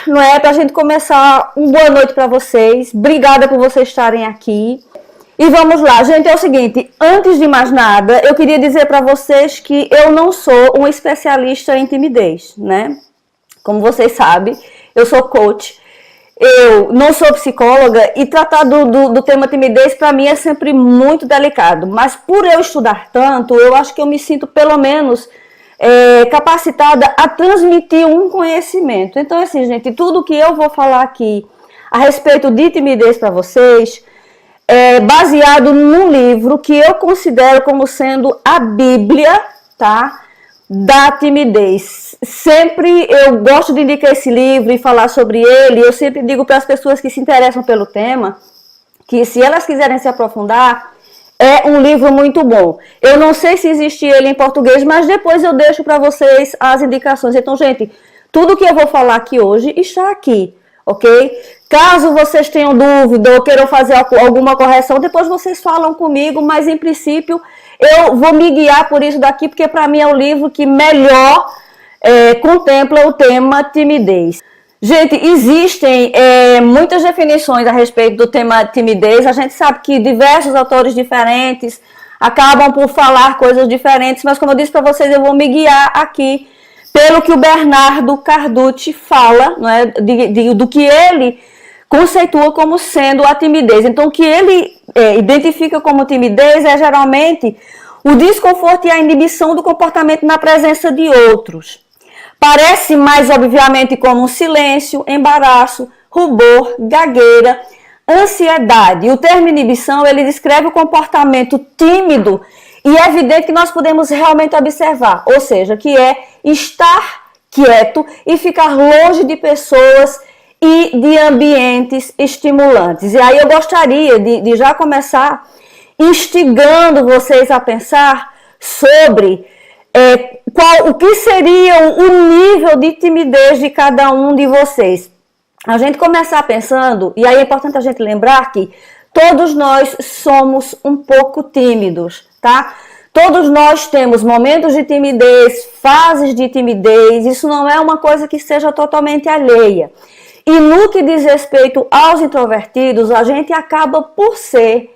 não é? Para a gente começar, boa noite para vocês. Obrigada por vocês estarem aqui. E vamos lá, gente, é o seguinte, antes de mais nada, eu queria dizer para vocês que eu não sou um especialista em timidez, né? Como vocês sabem, eu sou coach, eu não sou psicóloga e tratar do tema timidez para mim é sempre muito delicado. Mas por eu estudar tanto, eu acho que eu me sinto pelo menos capacitada a transmitir um conhecimento. Então, assim, gente, tudo que eu vou falar aqui a respeito de timidez para vocês é baseado num livro que eu considero como sendo a Bíblia, tá? Da timidez. Sempre eu gosto de indicar esse livro e falar sobre ele. Eu sempre digo para as pessoas que se interessam pelo tema que se elas quiserem se aprofundar, é um livro muito bom. Eu não sei se existe ele em português, mas depois eu deixo para vocês as indicações. Então, gente, tudo que eu vou falar aqui hoje está aqui, ok? Caso vocês tenham dúvida ou queiram fazer alguma correção, depois vocês falam comigo, mas em princípio eu vou me guiar por isso daqui, porque para mim é o livro que melhor contempla o tema timidez. Gente, existem muitas definições a respeito do tema timidez. A gente sabe que diversos autores diferentes acabam por falar coisas diferentes, mas como eu disse para vocês, eu vou me guiar aqui pelo que o Bernardo Carducci fala, não é? Do que ele conceitua como sendo a timidez. Então, o que ele identifica como timidez é geralmente o desconforto e a inibição do comportamento na presença de outros. Parece mais obviamente como um silêncio, embaraço, rubor, gagueira, ansiedade. E o termo inibição, ele descreve o comportamento tímido e é evidente que nós podemos realmente observar, ou seja, que é estar quieto e ficar longe de pessoas e de ambientes estimulantes. E aí eu gostaria de já começar instigando vocês a pensar sobre o que seria o nível de timidez de cada um de vocês. A gente começar pensando, e aí é importante a gente lembrar que todos nós somos um pouco tímidos, tá? Todos nós temos momentos de timidez, fases de timidez, isso não é uma coisa que seja totalmente alheia. E no que diz respeito aos introvertidos, a gente acaba por ser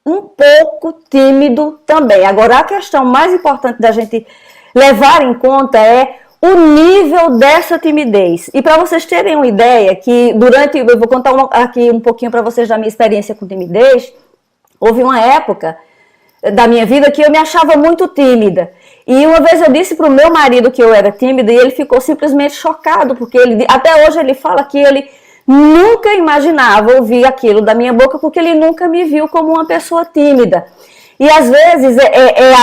um pouco tímido também. Agora, a questão mais importante da gente levar em conta é o nível dessa timidez. E para vocês terem uma ideia, que eu vou contar aqui um pouquinho para vocês da minha experiência com timidez, houve uma época da minha vida que eu me achava muito tímida. E uma vez eu disse para o meu marido que eu era tímida e ele ficou simplesmente chocado, porque até hoje ele fala que ele nunca imaginava ouvir aquilo da minha boca, porque ele nunca me viu como uma pessoa tímida. E às vezes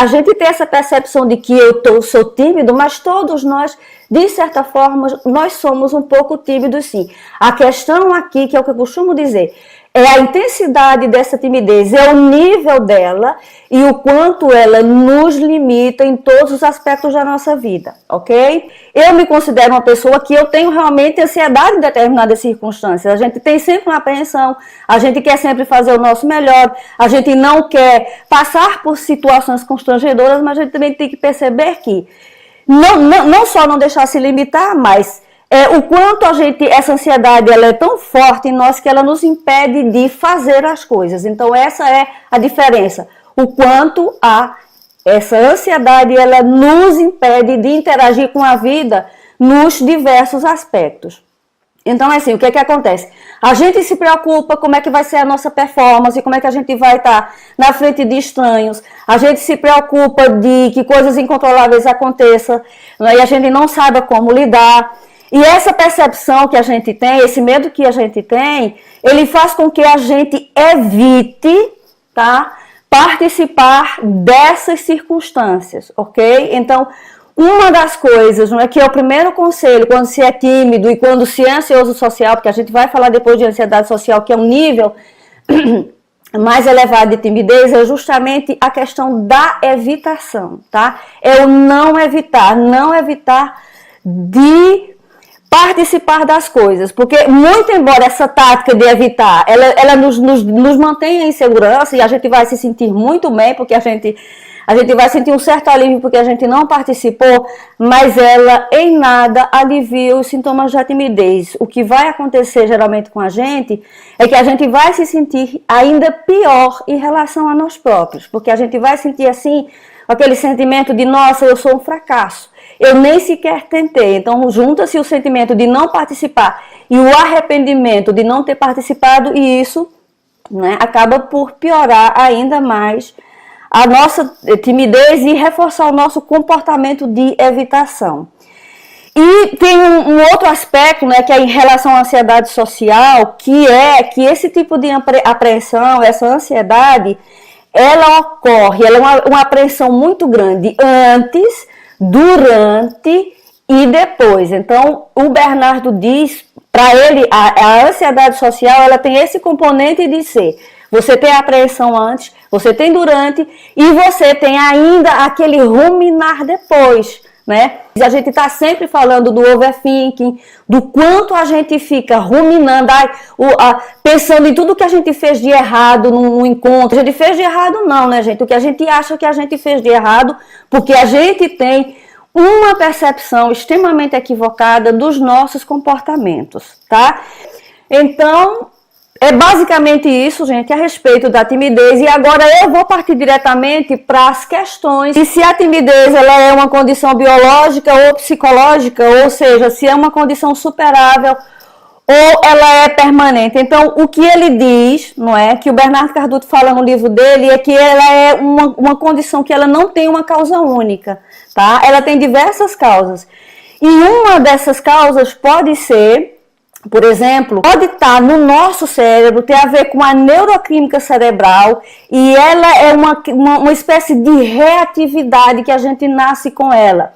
a gente tem essa percepção de que eu sou tímido, mas todos nós, de certa forma, nós somos um pouco tímidos sim. A questão aqui, que é o que eu costumo dizer, é a intensidade dessa timidez, é o nível dela e o quanto ela nos limita em todos os aspectos da nossa vida, ok? Eu me considero uma pessoa que eu tenho realmente ansiedade em determinadas circunstâncias. A gente tem sempre uma apreensão, a gente quer sempre fazer o nosso melhor, a gente não quer passar por situações constrangedoras, mas a gente também tem que perceber que não só não deixar se limitar, mas o quanto essa ansiedade ela é tão forte em nós que ela nos impede de fazer as coisas. Então essa é a diferença. O quanto essa ansiedade ela nos impede de interagir com a vida nos diversos aspectos. Então, assim, o que é que acontece? A gente se preocupa como é que vai ser a nossa performance, como é que a gente vai estar na frente de estranhos. A gente se preocupa de que coisas incontroláveis aconteçam, né, e a gente não saiba como lidar. E essa percepção que a gente tem, esse medo que a gente tem, ele faz com que a gente evite, tá, participar dessas circunstâncias, ok? Então, uma das coisas, não é, que é o primeiro conselho quando se é tímido e quando se é ansioso social, porque a gente vai falar depois de ansiedade social, que é um nível mais elevado de timidez, é justamente a questão da evitação, tá? É o não evitar de participar das coisas, porque muito embora essa tática de evitar, ela nos mantém em segurança e a gente vai se sentir muito bem, porque a gente a gente vai sentir um certo alívio porque a gente não participou, mas ela em nada alivia os sintomas da timidez. O que vai acontecer geralmente com a gente é que a gente vai se sentir ainda pior em relação a nós próprios, porque a gente vai sentir assim, aquele sentimento de, nossa, eu sou um fracasso, eu nem sequer tentei. Então junta-se o sentimento de não participar e o arrependimento de não ter participado, e isso, né, acaba por piorar ainda mais a nossa timidez e reforçar o nosso comportamento de evitação. E tem um outro aspecto, né, que é em relação à ansiedade social, que é que esse tipo de apreensão, essa ansiedade, ela ocorre, ela é uma apreensão muito grande antes, durante e depois. Então, o Bernardo diz, para ele, a ansiedade social, ela tem esse componente de ser, você tem a apreensão antes, você tem durante e você tem ainda aquele ruminar depois, né? A gente está sempre falando do overthinking, do quanto a gente fica ruminando, pensando em tudo que a gente fez de errado no encontro. A gente fez de errado não, né, gente? O que a gente acha que a gente fez de errado, porque a gente tem uma percepção extremamente equivocada dos nossos comportamentos, tá? Então, é basicamente isso, gente, a respeito da timidez. E agora eu vou partir diretamente para as questões de se a timidez ela é uma condição biológica ou psicológica, ou seja, se é uma condição superável ou ela é permanente. Então, o que ele diz, não é, que o Bernardo Carducci fala no livro dele, é que ela é uma condição que ela não tem uma causa única, tá? Ela tem diversas causas. E uma dessas causas pode ser, por exemplo, pode estar no nosso cérebro, ter a ver com a neuroquímica cerebral, e ela é uma espécie de reatividade que a gente nasce com ela.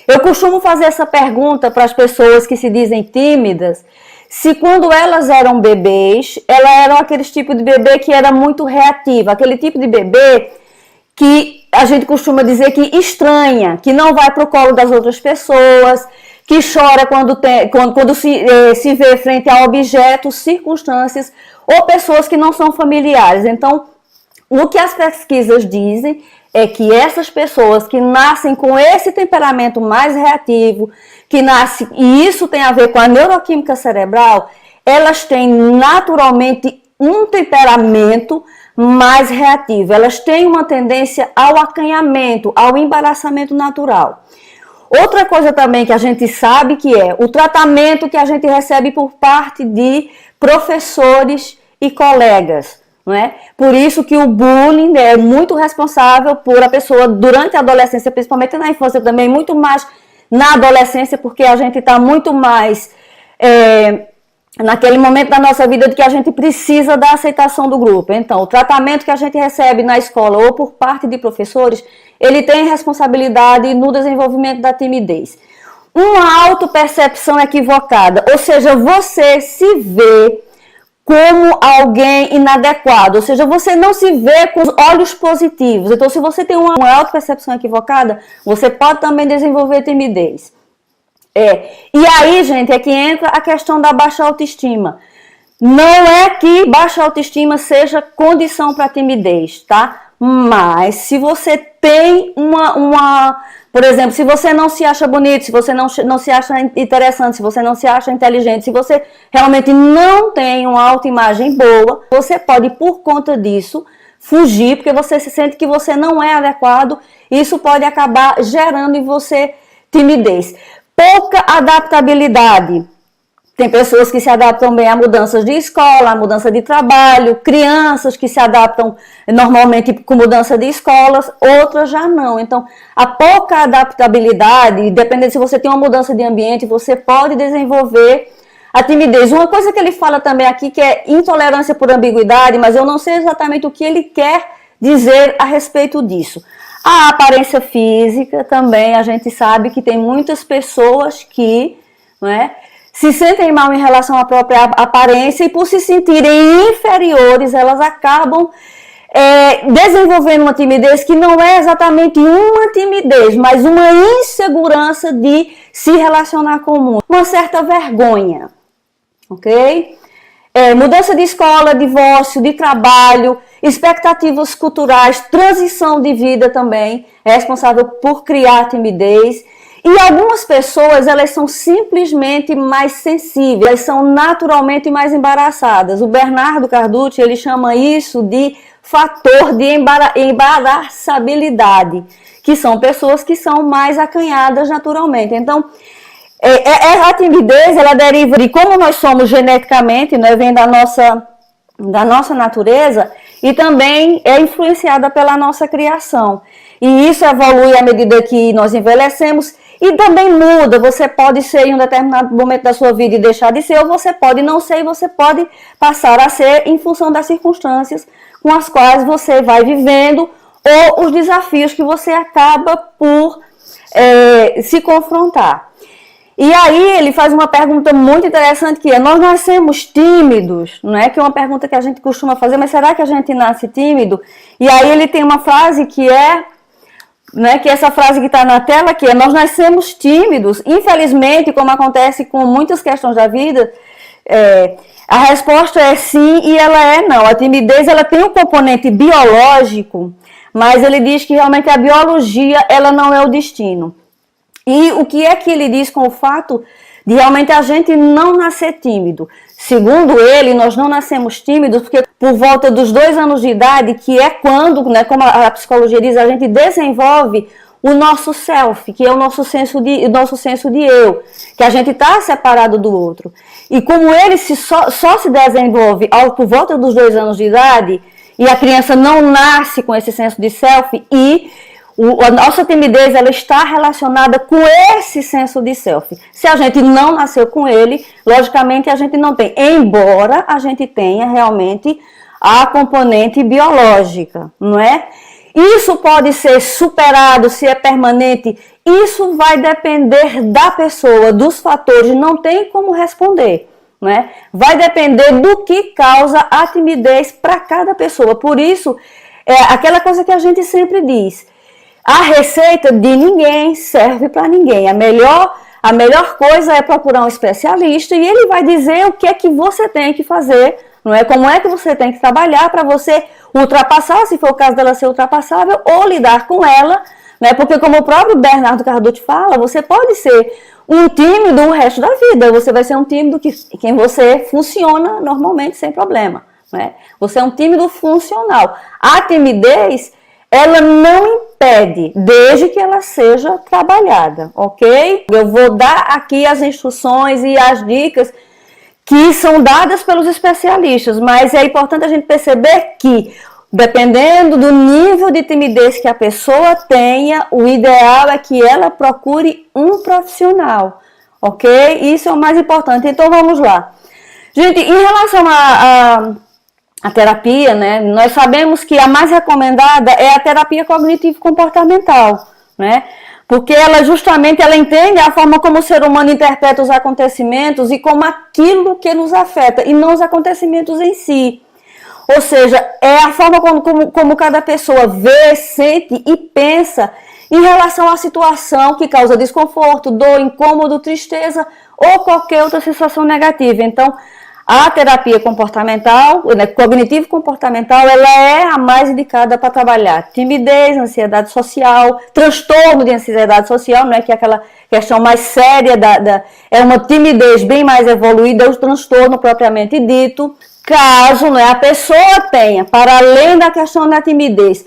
Eu costumo fazer essa pergunta para as pessoas que se dizem tímidas, se quando elas eram bebês, elas eram aquele tipo de bebê que era muito reativa, aquele tipo de bebê que a gente costuma dizer que estranha, que não vai para o colo das outras pessoas, que chora quando se vê frente a objetos, circunstâncias ou pessoas que não são familiares. Então, o que as pesquisas dizem é que essas pessoas que nascem com esse temperamento mais reativo, e isso tem a ver com a neuroquímica cerebral, elas têm naturalmente um temperamento mais reativo. Elas têm uma tendência ao acanhamento, ao embaraçamento natural. Outra coisa também que a gente sabe que é o tratamento que a gente recebe por parte de professores e colegas, não é? Por isso que o bullying é muito responsável por a pessoa durante a adolescência, principalmente na infância também, muito mais na adolescência, porque a gente está muito mais naquele momento da nossa vida de que a gente precisa da aceitação do grupo. Então, o tratamento que a gente recebe na escola ou por parte de professores, ele tem responsabilidade no desenvolvimento da timidez. Uma autopercepção equivocada, ou seja, você se vê como alguém inadequado, ou seja, você não se vê com os olhos positivos. Então, se você tem uma autopercepção equivocada, você pode também desenvolver timidez. E aí, gente, é que entra a questão da baixa autoestima. Não é que baixa autoestima seja condição para timidez, tá? Mas se você tem por exemplo, se você não se acha bonito, se você não se acha interessante, se você não se acha inteligente, se você realmente não tem uma autoimagem boa, você pode, por conta disso, fugir, porque você se sente que você não é adequado, e isso pode acabar gerando em você timidez. Pouca adaptabilidade. Tem pessoas que se adaptam bem a mudanças de escola, a mudança de trabalho, crianças que se adaptam normalmente com mudança de escolas, outras já não. Então, a pouca adaptabilidade, dependendo se você tem uma mudança de ambiente, você pode desenvolver a timidez. Uma coisa que ele fala também aqui que é intolerância por ambiguidade, mas eu não sei exatamente o que ele quer dizer a respeito disso. A aparência física também, a gente sabe que tem muitas pessoas que, não é, se sentem mal em relação à própria aparência e por se sentirem inferiores, elas acabam desenvolvendo uma timidez que não é exatamente uma timidez, mas uma insegurança de se relacionar com o mundo. Uma certa vergonha, ok? Mudança de escola, divórcio, de trabalho, expectativas culturais, transição de vida também, é responsável por criar timidez. E algumas pessoas, elas são simplesmente mais sensíveis, elas são naturalmente mais embaraçadas. O Bernardo Carducci, ele chama isso de fator de embaraçabilidade, que são pessoas que são mais acanhadas naturalmente. Então, a timidez, ela deriva de como nós somos geneticamente, né, vem da nossa natureza, e também é influenciada pela nossa criação. E isso evolui à medida que nós envelhecemos e também muda. Você pode ser em um determinado momento da sua vida e deixar de ser, ou você pode não ser e você pode passar a ser em função das circunstâncias com as quais você vai vivendo ou os desafios que você acaba por se confrontar. E aí ele faz uma pergunta muito interessante que é: nós nascemos tímidos, não é? Que é uma pergunta que a gente costuma fazer, mas será que a gente nasce tímido? E aí ele tem uma frase que é, né, que essa frase que está na tela, que é: nós nascemos tímidos. Infelizmente, como acontece com muitas questões da vida, a resposta é sim e ela é não. A timidez, ela tem um componente biológico, mas ele diz que realmente a biologia, ela não é o destino. E o que é que ele diz com o fato de realmente a gente não nascer tímido? Segundo ele, nós não nascemos tímidos porque por volta dos 2 anos de idade, que é quando, né, como a psicologia diz, a gente desenvolve o nosso self, que é o nosso senso de eu, que a gente está separado do outro. E como ele só se desenvolve por volta dos 2 anos de idade, e a criança não nasce com esse senso de self, e a nossa timidez, ela está relacionada com esse senso de self. Se a gente não nasceu com ele, logicamente a gente não tem, embora a gente tenha realmente a componente biológica, não é? Isso pode ser superado, se é permanente, isso vai depender da pessoa, dos fatores, não tem como responder, né? Vai depender do que causa a timidez para cada pessoa. Por isso, é aquela coisa que a gente sempre diz: a receita de ninguém serve para ninguém. A melhor coisa é procurar um especialista e ele vai dizer o que é que você tem que fazer, não é? Como é que você tem que trabalhar para você ultrapassar, se for o caso dela ser ultrapassável, ou lidar com ela, né? Porque como o próprio Bernardo Carducci fala, você pode ser um tímido o resto da vida, você vai ser um tímido quem você funciona normalmente sem problema, né? Você é um tímido funcional. A timidez, ela não impede, desde que ela seja trabalhada, ok? Eu vou dar aqui as instruções e as dicas que são dadas pelos especialistas, mas é importante a gente perceber que, dependendo do nível de timidez que a pessoa tenha, o ideal é que ela procure um profissional, ok? Isso é o mais importante. Então vamos lá. Gente, em relação a terapia, né, nós sabemos que a mais recomendada é a terapia cognitivo-comportamental, né? Porque ela justamente entende a forma como o ser humano interpreta os acontecimentos e como aquilo que nos afeta, e não os acontecimentos em si. Ou seja, é a forma como cada pessoa vê, sente e pensa em relação à situação que causa desconforto, dor, incômodo, tristeza ou qualquer outra sensação negativa. Então, a terapia comportamental, né, cognitivo-comportamental, ela é a mais indicada para trabalhar timidez, ansiedade social, transtorno de ansiedade social, né, que é aquela questão mais séria, é uma timidez bem mais evoluída, o transtorno propriamente dito. Caso, né, a pessoa tenha, para além da questão da timidez,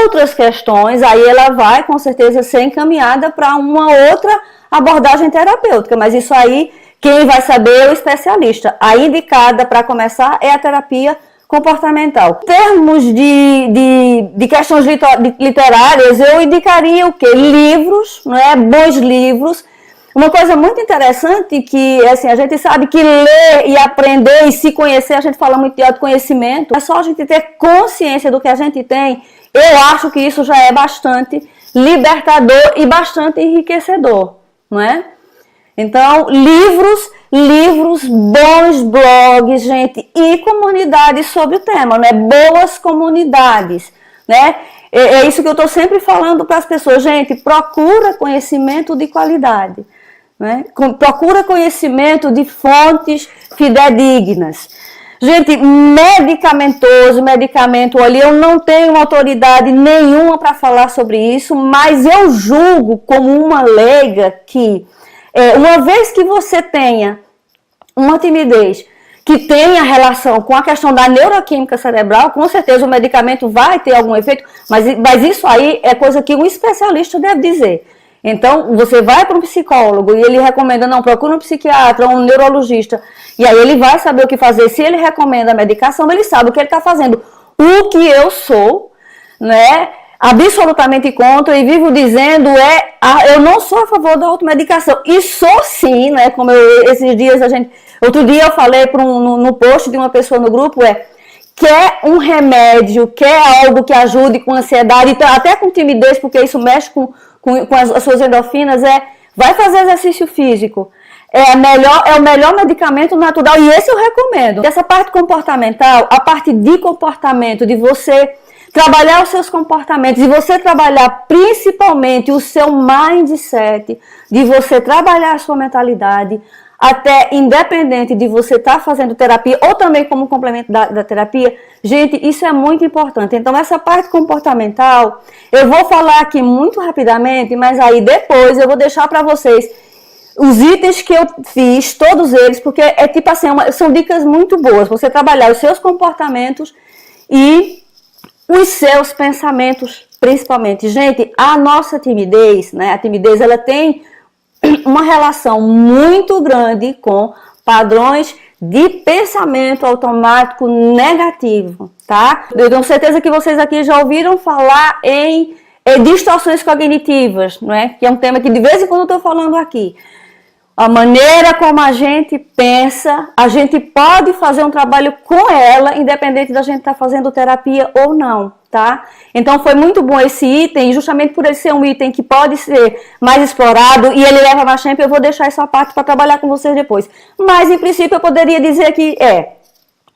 outras questões, aí ela vai com certeza ser encaminhada para uma outra abordagem terapêutica, mas isso aí quem vai saber é o especialista. A indicada para começar é a terapia comportamental. Em termos de questões literárias, eu indicaria o quê? Livros, né? Bons livros. Uma coisa muito interessante que, assim, a gente sabe que ler e aprender e se conhecer, a gente fala muito de autoconhecimento, é só a gente ter consciência do que a gente tem. Eu acho que isso já é bastante libertador e bastante enriquecedor, não é? Então, livros, bons blogs, gente, e comunidades sobre o tema, né? Boas comunidades, né? É isso que eu estou sempre falando para as pessoas, gente, procura conhecimento de qualidade, né? Procura conhecimento de fontes fidedignas. Gente, medicamento ali, eu não tenho autoridade nenhuma para falar sobre isso, mas eu julgo como uma leiga que, uma vez que você tenha uma timidez que tenha relação com a questão da neuroquímica cerebral, com certeza o medicamento vai ter algum efeito, mas isso aí é coisa que um especialista deve dizer. Então, você vai para um psicólogo e ele recomenda, não, procura um psiquiatra, um neurologista, e aí ele vai saber o que fazer. Se ele recomenda a medicação, ele sabe o que ele está fazendo. O que eu sou, né, absolutamente contra e vivo dizendo eu não sou a favor da automedicação. E sou sim, né, como esses dias outro dia eu falei no post de uma pessoa no grupo, quer um remédio, quer algo que ajude com ansiedade, até com timidez, porque isso mexe com as suas endorfinas, vai fazer exercício físico. É o melhor medicamento natural, e esse eu recomendo. Essa parte comportamental, a parte de comportamento, de você trabalhar os seus comportamentos, de você trabalhar principalmente o seu mindset, de você trabalhar a sua mentalidade, até independente de você estar fazendo terapia ou também como complemento da terapia, gente, isso é muito importante. Então, essa parte comportamental, eu vou falar aqui muito rapidamente, mas aí depois eu vou deixar para vocês os itens que eu fiz, todos eles, porque tipo assim, são dicas muito boas, você trabalhar os seus comportamentos e os seus pensamentos, principalmente. Gente, a nossa timidez, né, a timidez, ela tem uma relação muito grande com padrões de pensamento automático negativo, tá? Eu tenho certeza que vocês aqui já ouviram falar em distorções cognitivas, não é? Que é um tema que de vez em quando eu estou falando aqui. A maneira como a gente pensa, a gente pode fazer um trabalho com ela, independente da gente estar fazendo terapia ou não, tá? Então foi muito bom esse item, justamente por ele ser um item que pode ser mais explorado e ele leva mais tempo, eu vou deixar essa parte para trabalhar com vocês depois. Mas, em princípio, eu poderia dizer que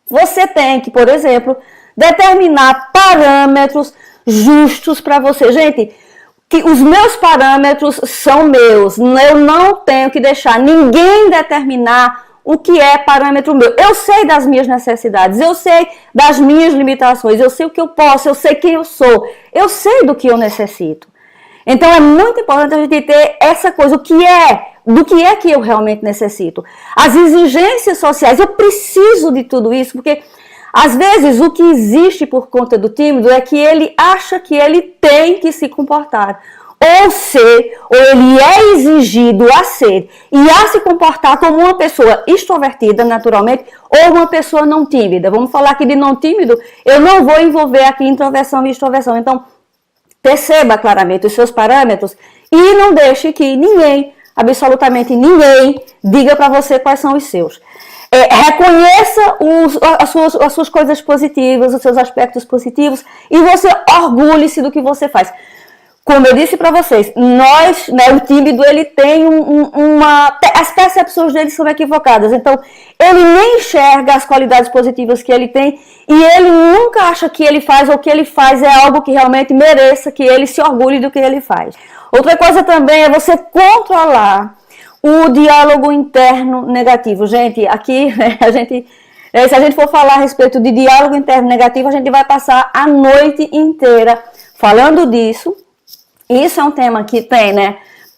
você tem que, por exemplo, determinar parâmetros justos para você. Gente, que os meus parâmetros são meus, eu não tenho que deixar ninguém determinar o que é parâmetro meu. Eu sei das minhas necessidades, eu sei das minhas limitações, eu sei o que eu posso, eu sei quem eu sou, eu sei do que eu necessito. Então é muito importante a gente ter essa coisa, do que é que eu realmente necessito. As exigências sociais, eu preciso de tudo isso, porque às vezes o que existe por conta do tímido é que ele acha que ele tem que se comportar, ou ele é exigido a ser e a se comportar como uma pessoa extrovertida naturalmente ou uma pessoa não tímida. Vamos falar aqui de não tímido, eu não vou envolver aqui introversão e extroversão. Então, perceba claramente os seus parâmetros e não deixe que ninguém, absolutamente ninguém, diga para você quais são os seus. Reconheça as suas coisas positivas, os seus aspectos positivos e você orgulhe-se do que você faz. Como eu disse para vocês, o tímido, ele tem as percepções dele são equivocadas. Então, ele nem enxerga as qualidades positivas que ele tem e ele nunca acha que ele faz ou que ele faz é algo que realmente mereça que ele se orgulhe do que ele faz. Outra coisa também é você controlar o diálogo interno negativo. Gente, aqui, se a gente for falar a respeito de diálogo interno negativo, a gente vai passar a noite inteira falando disso. Isso é um tema que tem,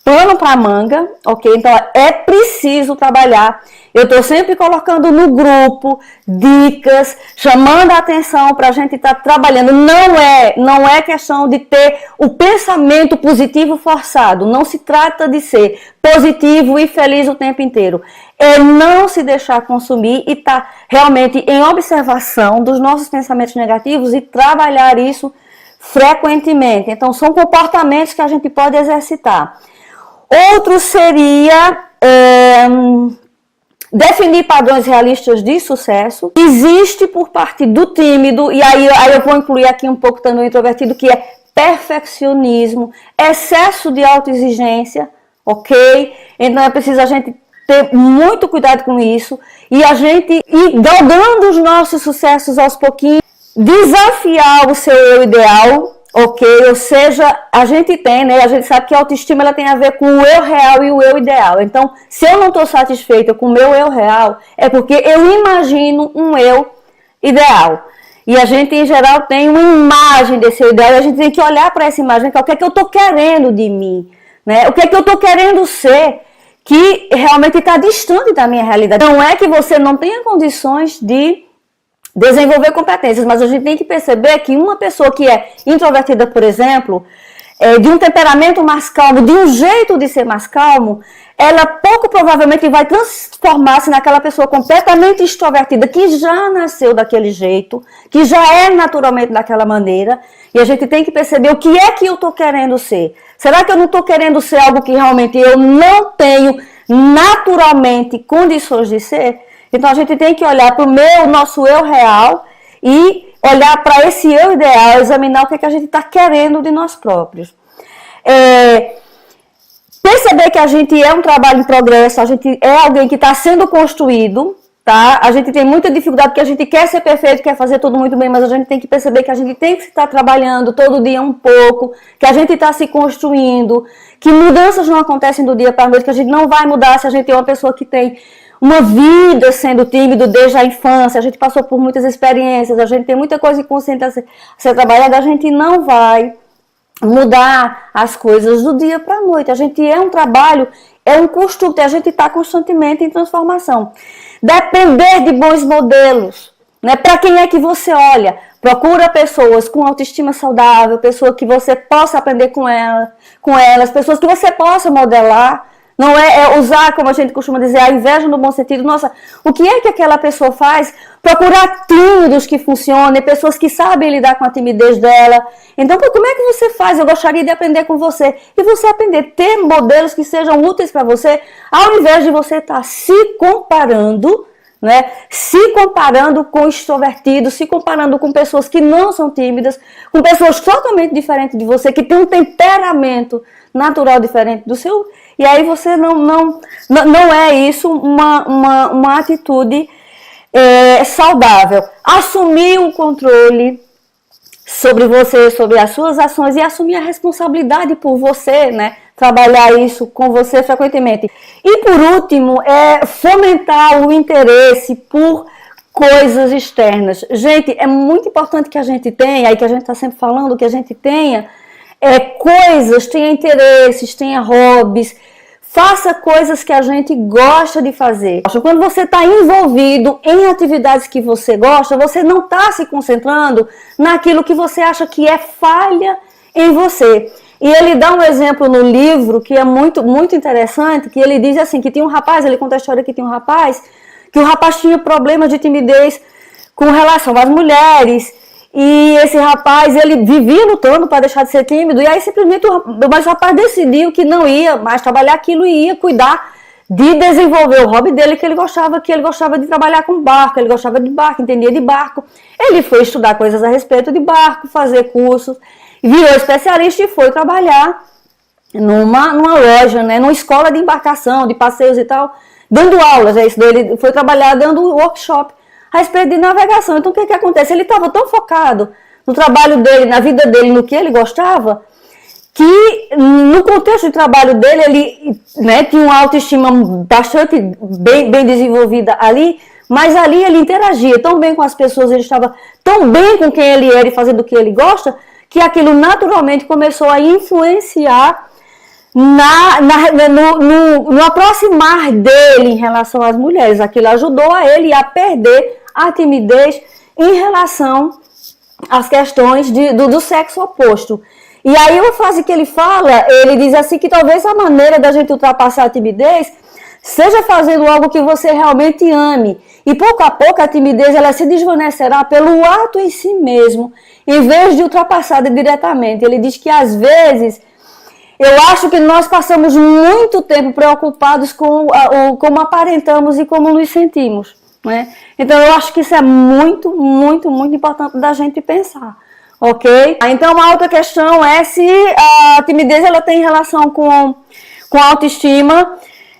pano para manga, ok? Então, é preciso trabalhar. Eu estou sempre colocando no grupo dicas, chamando a atenção para a gente estar trabalhando. Não é questão de ter o pensamento positivo forçado. Não se trata de ser positivo e feliz o tempo inteiro. É não se deixar consumir e estar realmente em observação dos nossos pensamentos negativos e trabalhar isso frequentemente. Então, são comportamentos que a gente pode exercitar. Outro seria definir padrões realistas de sucesso. Existe por parte do tímido, e aí eu vou incluir aqui um pouco também o introvertido, que é perfeccionismo, excesso de autoexigência, ok? Então é preciso a gente ter muito cuidado com isso e a gente ir galgando os nossos sucessos aos pouquinhos, desafiar o seu eu ideal, ok? Ou seja, a gente sabe que a autoestima ela tem a ver com o eu real e o eu ideal. Então, se eu não estou satisfeita com o meu eu real, é porque eu imagino um eu ideal. E a gente, em geral, tem uma imagem desse eu ideal e a gente tem que olhar para essa imagem, que é o que é que eu estou querendo de mim, né? O que é que eu estou querendo ser, que realmente está distante da minha realidade. Não é que você não tenha condições de desenvolver competências, mas a gente tem que perceber que uma pessoa que é introvertida, por exemplo, de um temperamento mais calmo, de um jeito de ser mais calmo, ela pouco provavelmente vai transformar-se naquela pessoa completamente extrovertida, que já nasceu daquele jeito, que já é naturalmente daquela maneira, e a gente tem que perceber o que é que eu estou querendo ser. Será que eu não estou querendo ser algo que realmente eu não tenho naturalmente condições de ser? Então a gente tem que olhar para o nosso eu real e olhar para esse eu ideal, examinar o que é que a gente está querendo de nós próprios. Perceber que a gente é um trabalho em progresso, a gente é alguém que está sendo construído, tá? A gente tem muita dificuldade porque a gente quer ser perfeito, quer fazer tudo muito bem, mas a gente tem que perceber que a gente tem que estar trabalhando todo dia um pouco, que a gente está se construindo, que mudanças não acontecem do dia para a noite, que a gente não vai mudar se a gente é uma pessoa que tem uma vida sendo tímido desde a infância, a gente passou por muitas experiências, a gente tem muita coisa inconsciente a ser trabalhada, a gente não vai mudar as coisas do dia para a noite. A gente é um trabalho, é um construto, a gente está constantemente em transformação. Depender de bons modelos, né? Para quem é que você olha? Procura pessoas com autoestima saudável, pessoas que você possa aprender com elas, pessoas que você possa modelar. Não é usar, como a gente costuma dizer, a inveja no bom sentido. Nossa, o que é que aquela pessoa faz? Procurar tímidos que funcionem, pessoas que sabem lidar com a timidez dela. Então, como é que você faz? Eu gostaria de aprender com você. E você aprender, ter modelos que sejam úteis para você, ao invés de você estar se comparando, né? Se comparando com extrovertidos, se comparando com pessoas que não são tímidas, com pessoas totalmente diferentes de você, que têm um temperamento natural diferente do seu. E aí você não é isso uma atitude saudável. Assumir o controle sobre você, sobre as suas ações e assumir a responsabilidade por você, né? Trabalhar isso com você frequentemente. E por último, fomentar o interesse por coisas externas. Gente, é muito importante que a gente tenha, aí que a gente está sempre falando, que a gente tenha coisas, tenha interesses, tenha hobbies, faça coisas que a gente gosta de fazer. Quando você está envolvido em atividades que você gosta, você não está se concentrando naquilo que você acha que é falha em você. E ele dá um exemplo no livro que é muito, muito interessante, que ele diz assim, que tinha um rapaz, ele conta a história que tinha um rapaz, que o rapaz tinha problemas de timidez com relação às mulheres. E esse rapaz, ele vivia lutando para deixar de ser tímido, e aí simplesmente o rapaz decidiu que não ia mais trabalhar aquilo e ia cuidar de desenvolver o hobby dele, que ele gostava de trabalhar com barco, ele gostava de barco, entendia de barco. Ele foi estudar coisas a respeito de barco, fazer cursos, virou especialista e foi trabalhar numa loja, né, numa escola de embarcação, de passeios e tal, dando aulas, ele foi trabalhar dando workshop a respeito de navegação. Então, o que acontece? Ele estava tão focado no trabalho dele, na vida dele, no que ele gostava, que no contexto de trabalho dele, ele, né, tinha uma autoestima bastante bem desenvolvida ali, mas ali ele interagia tão bem com as pessoas, ele estava tão bem com quem ele era e fazendo o que ele gosta, que aquilo naturalmente começou a influenciar no aproximar dele em relação às mulheres. Aquilo ajudou a ele a perder a timidez em relação às questões do sexo oposto. E aí uma frase que ele fala, ele diz assim que talvez a maneira da gente ultrapassar a timidez seja fazendo algo que você realmente ame. E pouco a pouco a timidez ela se desvanecerá pelo ato em si mesmo, em vez de ultrapassada diretamente. Ele diz que às vezes eu acho que nós passamos muito tempo preocupados com como aparentamos e como nos sentimos, né? Então eu acho que isso é muito, muito, muito importante da gente pensar, ok? Então uma outra questão é se a timidez ela tem relação com a autoestima.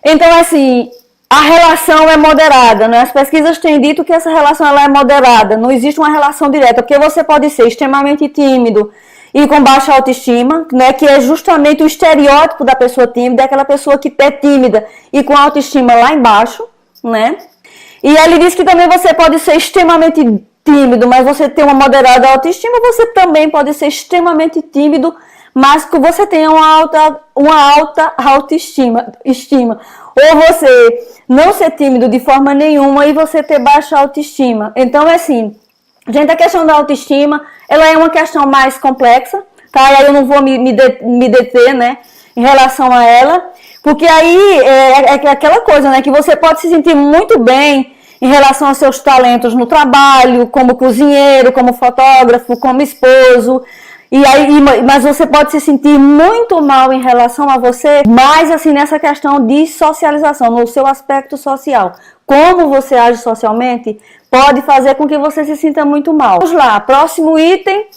Então assim, a relação é moderada, né? As pesquisas têm dito que essa relação ela é moderada, não existe uma relação direta, porque você pode ser extremamente tímido e com baixa autoestima, né, que é justamente o estereótipo da pessoa tímida, é aquela pessoa que é tímida e com autoestima lá embaixo, né? E ele diz que também você pode ser extremamente tímido, mas você tem uma moderada autoestima, você também pode ser extremamente tímido, mas que você tenha uma alta autoestima. Ou você não ser tímido de forma nenhuma e você ter baixa autoestima. Então, é assim, gente, a questão da autoestima, ela é uma questão mais complexa, tá? E aí eu não vou me deter, né, em relação a ela, porque aí é aquela coisa, né, que você pode se sentir muito bem em relação aos seus talentos no trabalho, como cozinheiro, como fotógrafo, como esposo, mas você pode se sentir muito mal em relação a você, mas assim, nessa questão de socialização, no seu aspecto social. Como você age socialmente pode fazer com que você se sinta muito mal. Vamos lá, próximo item.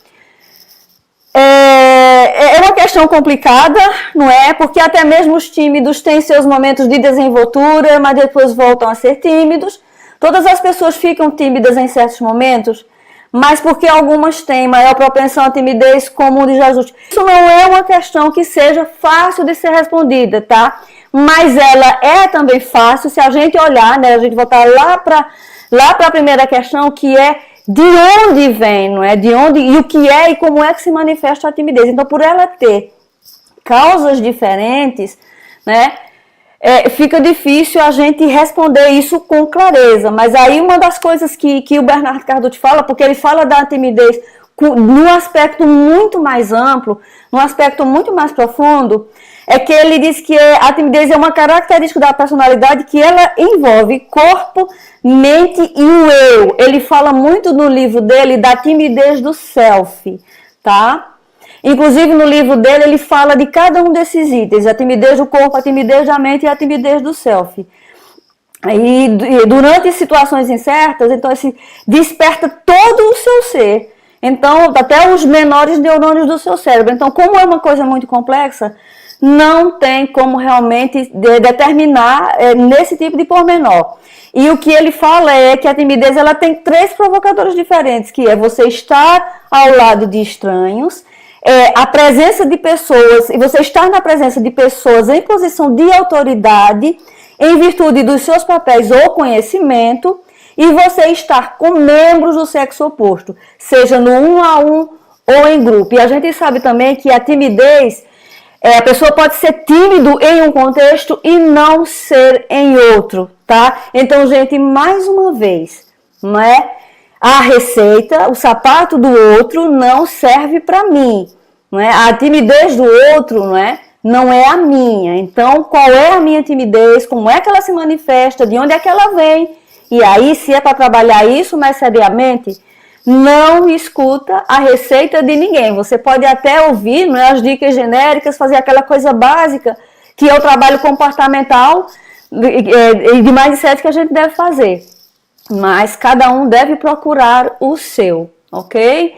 É uma questão complicada, não é? Porque até mesmo os tímidos têm seus momentos de desenvoltura, mas depois voltam a ser tímidos. Todas as pessoas ficam tímidas em certos momentos, mas porque algumas têm maior propensão à timidez comum de Jesus. Isso não é uma questão que seja fácil de ser respondida, tá? Mas ela é também fácil se a gente olhar, né? A gente voltar lá para a primeira questão, que é de onde vem, não é? De onde e o que é e como é que se manifesta a timidez. Então, por ela ter causas diferentes, né? Fica difícil a gente responder isso com clareza, mas aí uma das coisas que o Bernard Carducci fala, porque ele fala da timidez num aspecto muito mais amplo, num aspecto muito mais profundo, é que ele diz que a timidez é uma característica da personalidade que ela envolve corpo, mente e o eu. Ele fala muito no livro dele da timidez do self, tá? Inclusive, no livro dele, ele fala de cada um desses itens, a timidez do corpo, a timidez da mente e a timidez do self. E durante situações incertas, então, esse desperta todo o seu ser, então, até os menores neurônios do seu cérebro. Então, como é uma coisa muito complexa, não tem como realmente determinar nesse tipo de pormenor. E o que ele fala é que a timidez ela tem 3 provocadores diferentes, que é você estar ao lado de estranhos, a presença de pessoas, e você estar na presença de pessoas em posição de autoridade, em virtude dos seus papéis ou conhecimento, e você estar com membros do sexo oposto, seja no 1 a 1 ou em grupo. E a gente sabe também que a timidez, a pessoa pode ser tímido em um contexto e não ser em outro, tá? Então, gente, mais uma vez, não é? A receita, o sapato do outro não serve para mim, não é? A timidez do outro, não é a minha. Então, qual é a minha timidez? Como é que ela se manifesta? De onde é que ela vem? E aí, se é para trabalhar isso mais seriamente, não escuta a receita de ninguém. Você pode até ouvir, as dicas genéricas, fazer aquela coisa básica, que é o trabalho comportamental e de mindset que a gente deve fazer. Mas cada um deve procurar o seu, ok?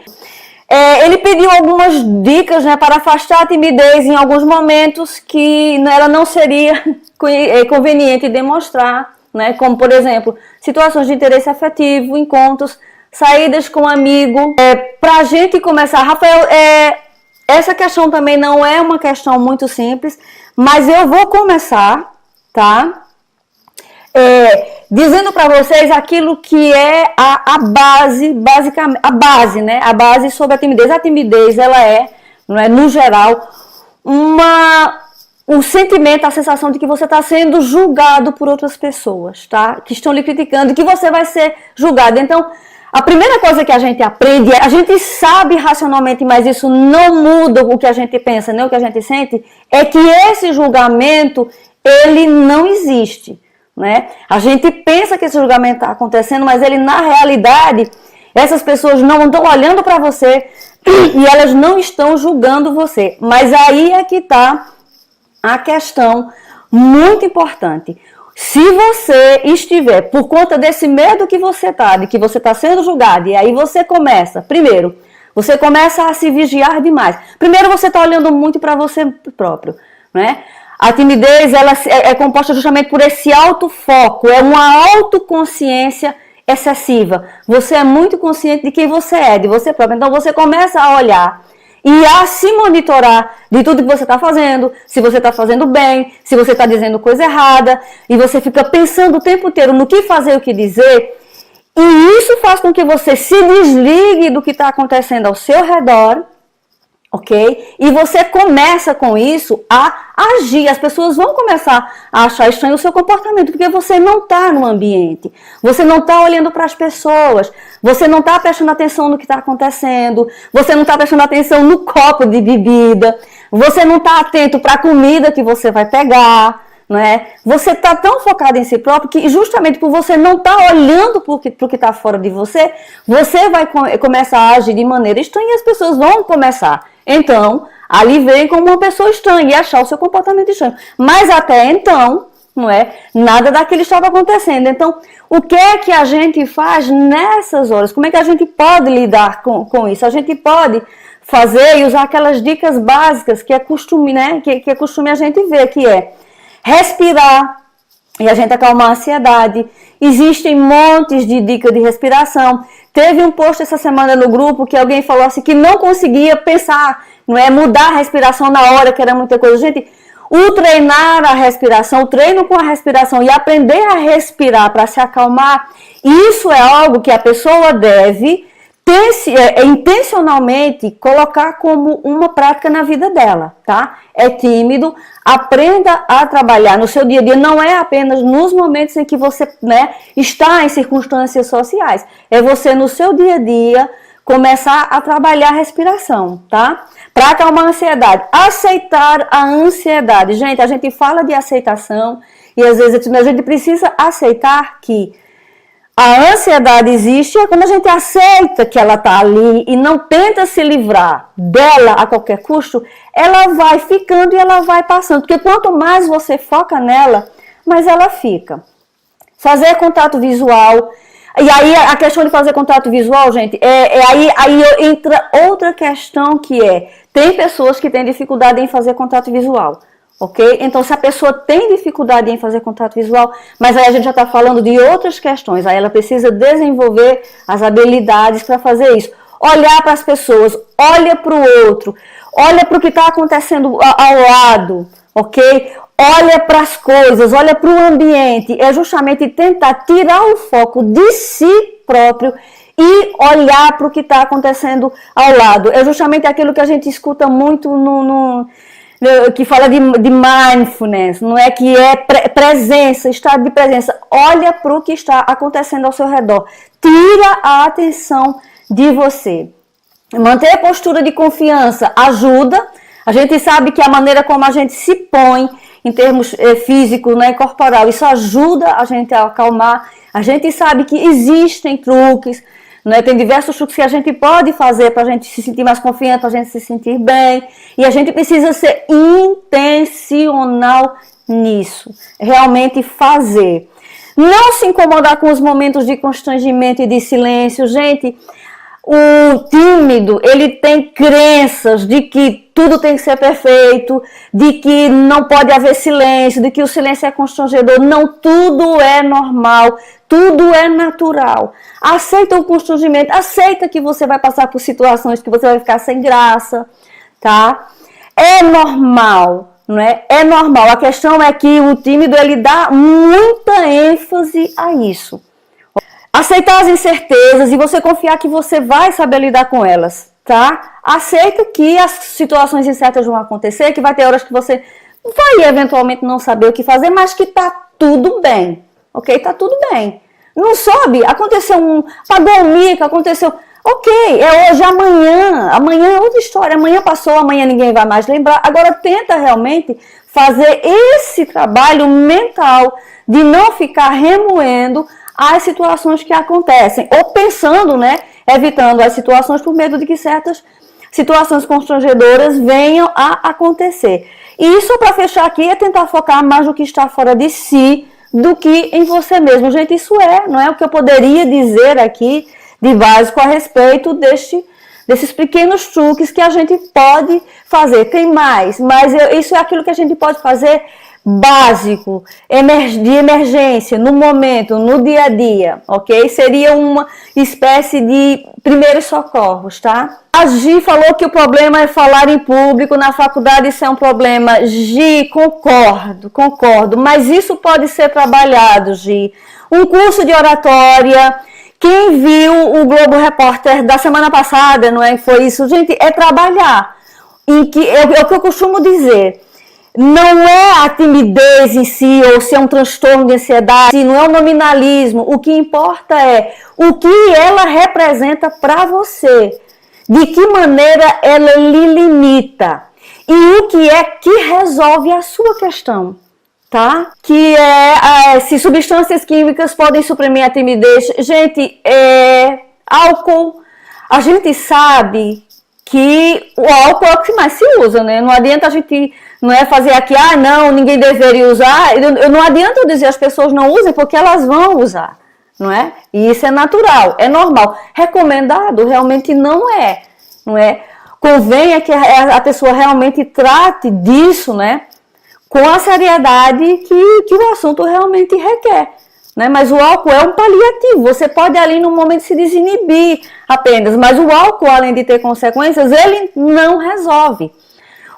Ele pediu algumas dicas, para afastar a timidez em alguns momentos que ela não seria conveniente demonstrar, como, por exemplo, situações de interesse afetivo, encontros, saídas com amigo. Para a gente começar, Rafael, essa questão também não é uma questão muito simples, mas eu vou começar, tá? Dizendo para vocês aquilo que é a base, basicamente, a base sobre a timidez. A timidez, ela no geral, um sentimento, a sensação de que você está sendo julgado por outras pessoas, tá? Que estão lhe criticando, que você vai ser julgado. Então, a primeira coisa que a gente aprende, a gente sabe racionalmente, mas isso não muda o que a gente pensa, nem o que a gente sente, é que esse julgamento, ele não existe. A gente pensa que esse julgamento está acontecendo, mas ele, na realidade, essas pessoas não estão olhando para você e elas não estão julgando você. Mas aí é que está a questão muito importante. Se você estiver, por conta desse medo que você está, de que você está sendo julgado, e aí você começa, primeiro, você começa a se vigiar demais. Primeiro, você está olhando muito para você próprio, A timidez, ela é composta justamente por esse autofoco, é uma autoconsciência excessiva. Você é muito consciente de quem você é, de você próprio. Então, você começa a olhar e a se monitorar de tudo que você está fazendo, se você está fazendo bem, se você está dizendo coisa errada, e você fica pensando o tempo inteiro no que fazer e o que dizer, E isso faz com que você se desligue do que está acontecendo ao seu redor, ok? E você começa com isso a agir. As pessoas vão começar a achar estranho o seu comportamento, porque você não está no ambiente. Você não está olhando para as pessoas. Você não está prestando atenção no que está acontecendo. Você não está prestando atenção no copo de bebida. Você não está atento para a comida que você vai pegar. Não é? Você está tão focado em si próprio que justamente por você não estar olhando para o que está fora de você, você vai começar a agir de maneira estranha e as pessoas vão começar. Então, ali vem como uma pessoa estranha e achar o seu comportamento estranho. Mas até então, não é? Nada daquilo estava acontecendo. Então, o que é que a gente faz nessas horas? Como é que a gente pode lidar com isso? A gente pode fazer e usar aquelas dicas básicas que é costume, né? Que é costume a gente ver, que é respirar e a gente acalmar a ansiedade. Existem montes de dicas de respiração. Teve um post essa semana no grupo que alguém falou assim que não conseguia pensar, não é, mudar a respiração na hora, que era muita coisa. Gente, o treinar a respiração, o treino com a respiração e aprender a respirar para se acalmar, isso é algo que a pessoa deve intencionalmente colocar como uma prática na vida dela, tá? É tímido, aprenda a trabalhar no seu dia a dia, não é apenas nos momentos em que você, né, está em circunstâncias sociais, é você no seu dia a dia começar a trabalhar a respiração, tá? Para acalmar a ansiedade, aceitar a ansiedade. Gente, a gente fala de aceitação e às vezes a gente precisa aceitar que a ansiedade existe é quando a gente aceita que ela está ali e não tenta se livrar dela a qualquer custo, ela vai ficando e ela vai passando. Porque quanto mais você foca nela, mais ela fica. Fazer contato visual. E aí a questão de fazer contato visual, gente, aí entra outra questão que tem pessoas que têm dificuldade em fazer contato visual. Ok? Então, se a pessoa tem dificuldade em fazer contato visual, mas aí a gente já está falando de outras questões, aí ela precisa desenvolver as habilidades para fazer isso. Olhar para as pessoas, olha para o outro, olha para o que está acontecendo ao lado, ok? Olha para as coisas, olha para o ambiente. É justamente tentar tirar o foco de si próprio e olhar para o que está acontecendo ao lado. É justamente aquilo que a gente escuta muito que fala de mindfulness, não é, que é presença, estado de presença. Olha para o que está acontecendo ao seu redor. Tira a atenção de você. Manter a postura de confiança ajuda. A gente sabe que a maneira como a gente se põe em termos físicos, né, corporal, isso ajuda a gente a acalmar. A gente sabe que existem truques, né? Tem diversos truques que a gente pode fazer para a gente se sentir mais confiante, para a gente se sentir bem. E a gente precisa ser intencional nisso. Realmente fazer. Não se incomodar com os momentos de constrangimento e de silêncio. Gente, o tímido, ele tem crenças de que tudo tem que ser perfeito, de que não pode haver silêncio, de que o silêncio é constrangedor. Não, tudo é normal, tudo é natural. Aceita o constrangimento, aceita que você vai passar por situações que você vai ficar sem graça, tá? É normal, não é? É normal. A questão é que o tímido, ele dá muita ênfase a isso. Aceitar as incertezas e você confiar que você vai saber lidar com elas, tá? Aceita que as situações incertas vão acontecer, que vai ter horas que você vai eventualmente não saber o que fazer, mas que tá tudo bem, ok? Tá tudo bem. Não sobe, aconteceu apagou o mico, aconteceu, ok, é hoje, amanhã é outra história, amanhã passou, amanhã ninguém vai mais lembrar. Agora tenta realmente fazer esse trabalho mental de não ficar remoendo as situações que acontecem, ou pensando, né, evitando as situações por medo de que certas situações constrangedoras venham a acontecer. E só para fechar aqui é tentar focar mais no que está fora de si do que em você mesmo. Gente, isso não é o que eu poderia dizer aqui de básico a respeito desses pequenos truques que a gente pode fazer. Tem mais, mas isso é aquilo que a gente pode fazer básico, de emergência, no momento, no dia a dia, ok? Seria uma espécie de primeiros socorros, tá? A Gi falou que o problema é falar em público, na faculdade isso é um problema. Gi, concordo, mas isso pode ser trabalhado, Gi. Um curso de oratória Quem viu o Globo Repórter da semana passada, não é? Foi isso, gente, é trabalhar. É o que eu costumo dizer. Não é a timidez em si, ou se é um transtorno de ansiedade, não é o nominalismo. O que importa é o que ela representa para você. De que maneira ela lhe limita. E o que é que resolve a sua questão. Tá? Que se substâncias químicas podem suprimir a timidez. Gente, álcool, a gente sabe que o álcool é o que mais se usa, né? Não adianta a gente fazer aqui, não, ninguém deveria usar. Não adianta eu dizer as pessoas não usem, porque elas vão usar, não é? E isso é natural, é normal. Recomendado realmente não é. Convém que a pessoa realmente trate disso, né? Com a seriedade que o assunto realmente requer. Né? Mas o álcool é um paliativo, você pode ali no momento se desinibir apenas, mas o álcool, além de ter consequências, ele não resolve.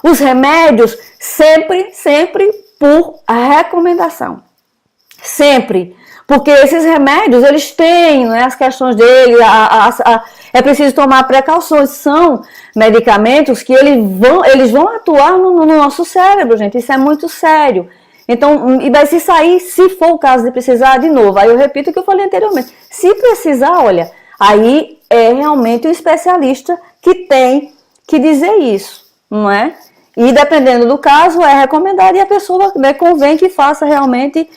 Os remédios, sempre por recomendação. Sempre. Porque esses remédios, eles têm, né, as questões dele, é preciso tomar precauções, são medicamentos que eles vão atuar no nosso cérebro, gente, isso é muito sério. Então, e daí se for o caso de precisar de novo, aí eu repito o que eu falei anteriormente, se precisar, olha, aí é realmente o especialista que tem que dizer isso, não é? E dependendo do caso, é recomendado e a pessoa, né, convém que faça realmente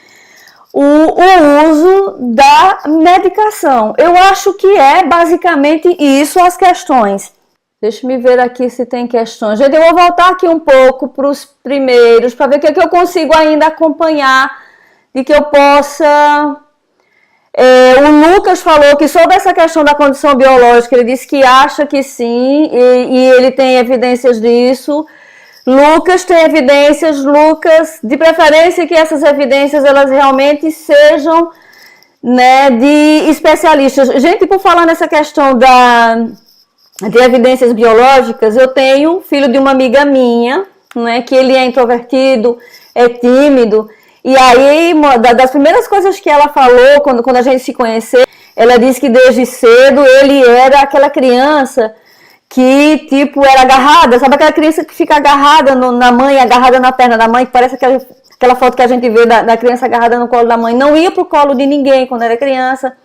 o uso da medicação. Eu acho que é basicamente isso as questões. Deixa eu ver aqui se tem questões. Gente, eu vou voltar aqui um pouco para os primeiros, para ver o que eu consigo ainda acompanhar e que eu possa... o Lucas falou que sobre essa questão da condição biológica, ele disse que acha que sim, e ele tem evidências disso. Lucas tem evidências, Lucas, de preferência que essas evidências elas realmente sejam, né, de especialistas. Gente, por falar nessa questão de evidências biológicas, eu tenho filho de uma amiga minha, né, que ele é introvertido, é tímido, e aí, das primeiras coisas que ela falou, quando a gente se conheceu, ela disse que desde cedo ele era aquela criança que, tipo, era agarrada, sabe aquela criança que fica agarrada na mãe, agarrada na perna da mãe, que parece aquela foto que a gente vê da criança agarrada no colo da mãe, não ia pro colo de ninguém quando era criança,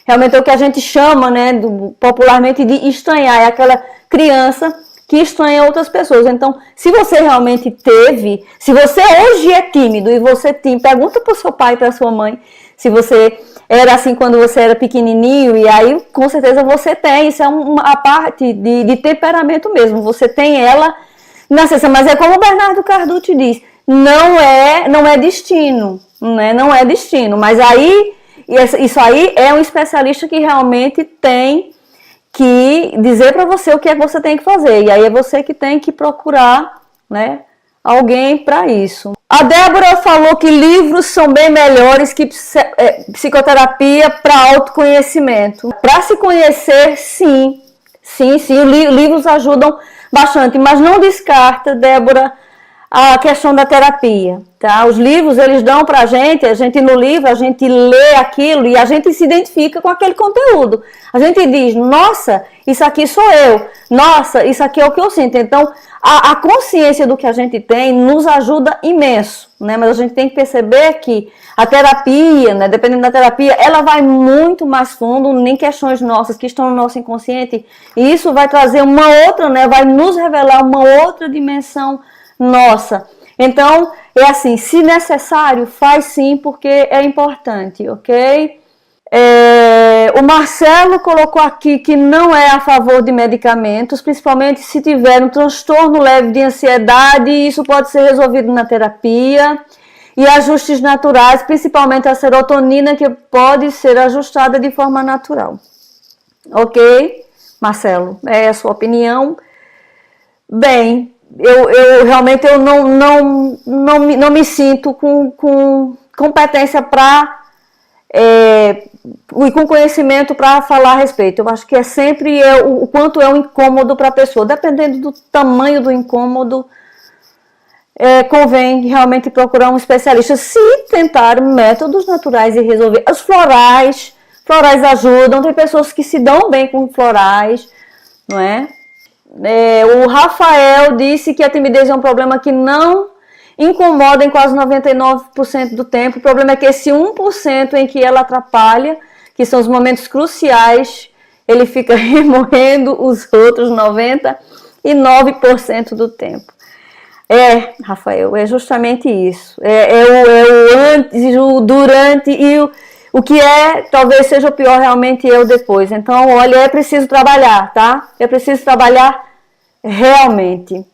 realmente é o que a gente chama, né, popularmente de estranhar, é aquela criança que estranha outras pessoas. Então, se você realmente teve, se você hoje é tímido e você tem, pergunta pro seu pai e pra sua mãe, se você era assim quando você era pequenininho, e aí com certeza você tem, isso é uma parte de temperamento mesmo, você tem ela na essência, mas é como o Bernardo Carducci diz, não é destino, né? Não é destino, mas aí, isso aí é um especialista que realmente tem que dizer para você o que é que você tem que fazer, e aí é você que tem que procurar, né, alguém para isso. A Débora falou que livros são bem melhores que psicoterapia para autoconhecimento. Para se conhecer, sim, livros ajudam bastante, mas não descarta, Débora, a questão da terapia, tá? Os livros, eles dão pra gente no livro, a gente lê aquilo e a gente se identifica com aquele conteúdo. A gente diz, nossa, isso aqui sou eu, nossa, isso aqui é o que eu sinto. Então, a consciência do que a gente tem nos ajuda imenso, né? Mas a gente tem que perceber que a terapia, né, dependendo da terapia, ela vai muito mais fundo em questões nossas que estão no nosso inconsciente, e isso vai trazer uma outra, né, vai nos revelar uma outra dimensão nossa. Então, é assim, se necessário, faz sim, porque é importante, ok? O Marcelo colocou aqui que não é a favor de medicamentos, principalmente se tiver um transtorno leve de ansiedade, isso pode ser resolvido na terapia, e ajustes naturais, principalmente a serotonina, que pode ser ajustada de forma natural. Ok, Marcelo? É a sua opinião. Bem, eu realmente não me sinto com competência para e com conhecimento para falar a respeito. Eu acho que é sempre o quanto é um incômodo para a pessoa. Dependendo do tamanho do incômodo, convém realmente procurar um especialista. Se tentar métodos naturais e resolver. Os florais Florais ajudam, tem pessoas que se dão bem com florais, não é? O Rafael disse que a timidez é um problema que não incomoda em quase 99% do tempo. O problema é que esse 1% em que ela atrapalha, que são os momentos cruciais, ele fica remoendo os outros 99% do tempo. Rafael, é justamente isso. O antes, o durante e o que talvez seja o pior realmente o depois. Então, olha, é preciso trabalhar, tá? É preciso trabalhar realmente.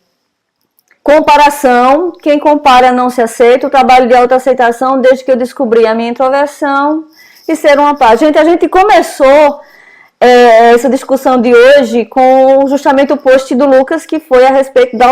Comparação, quem compara não se aceita. O trabalho de autoaceitação, desde que eu descobri a minha introversão e ser uma paz. Gente, a gente começou essa discussão de hoje com justamente o post do Lucas, que foi a respeito da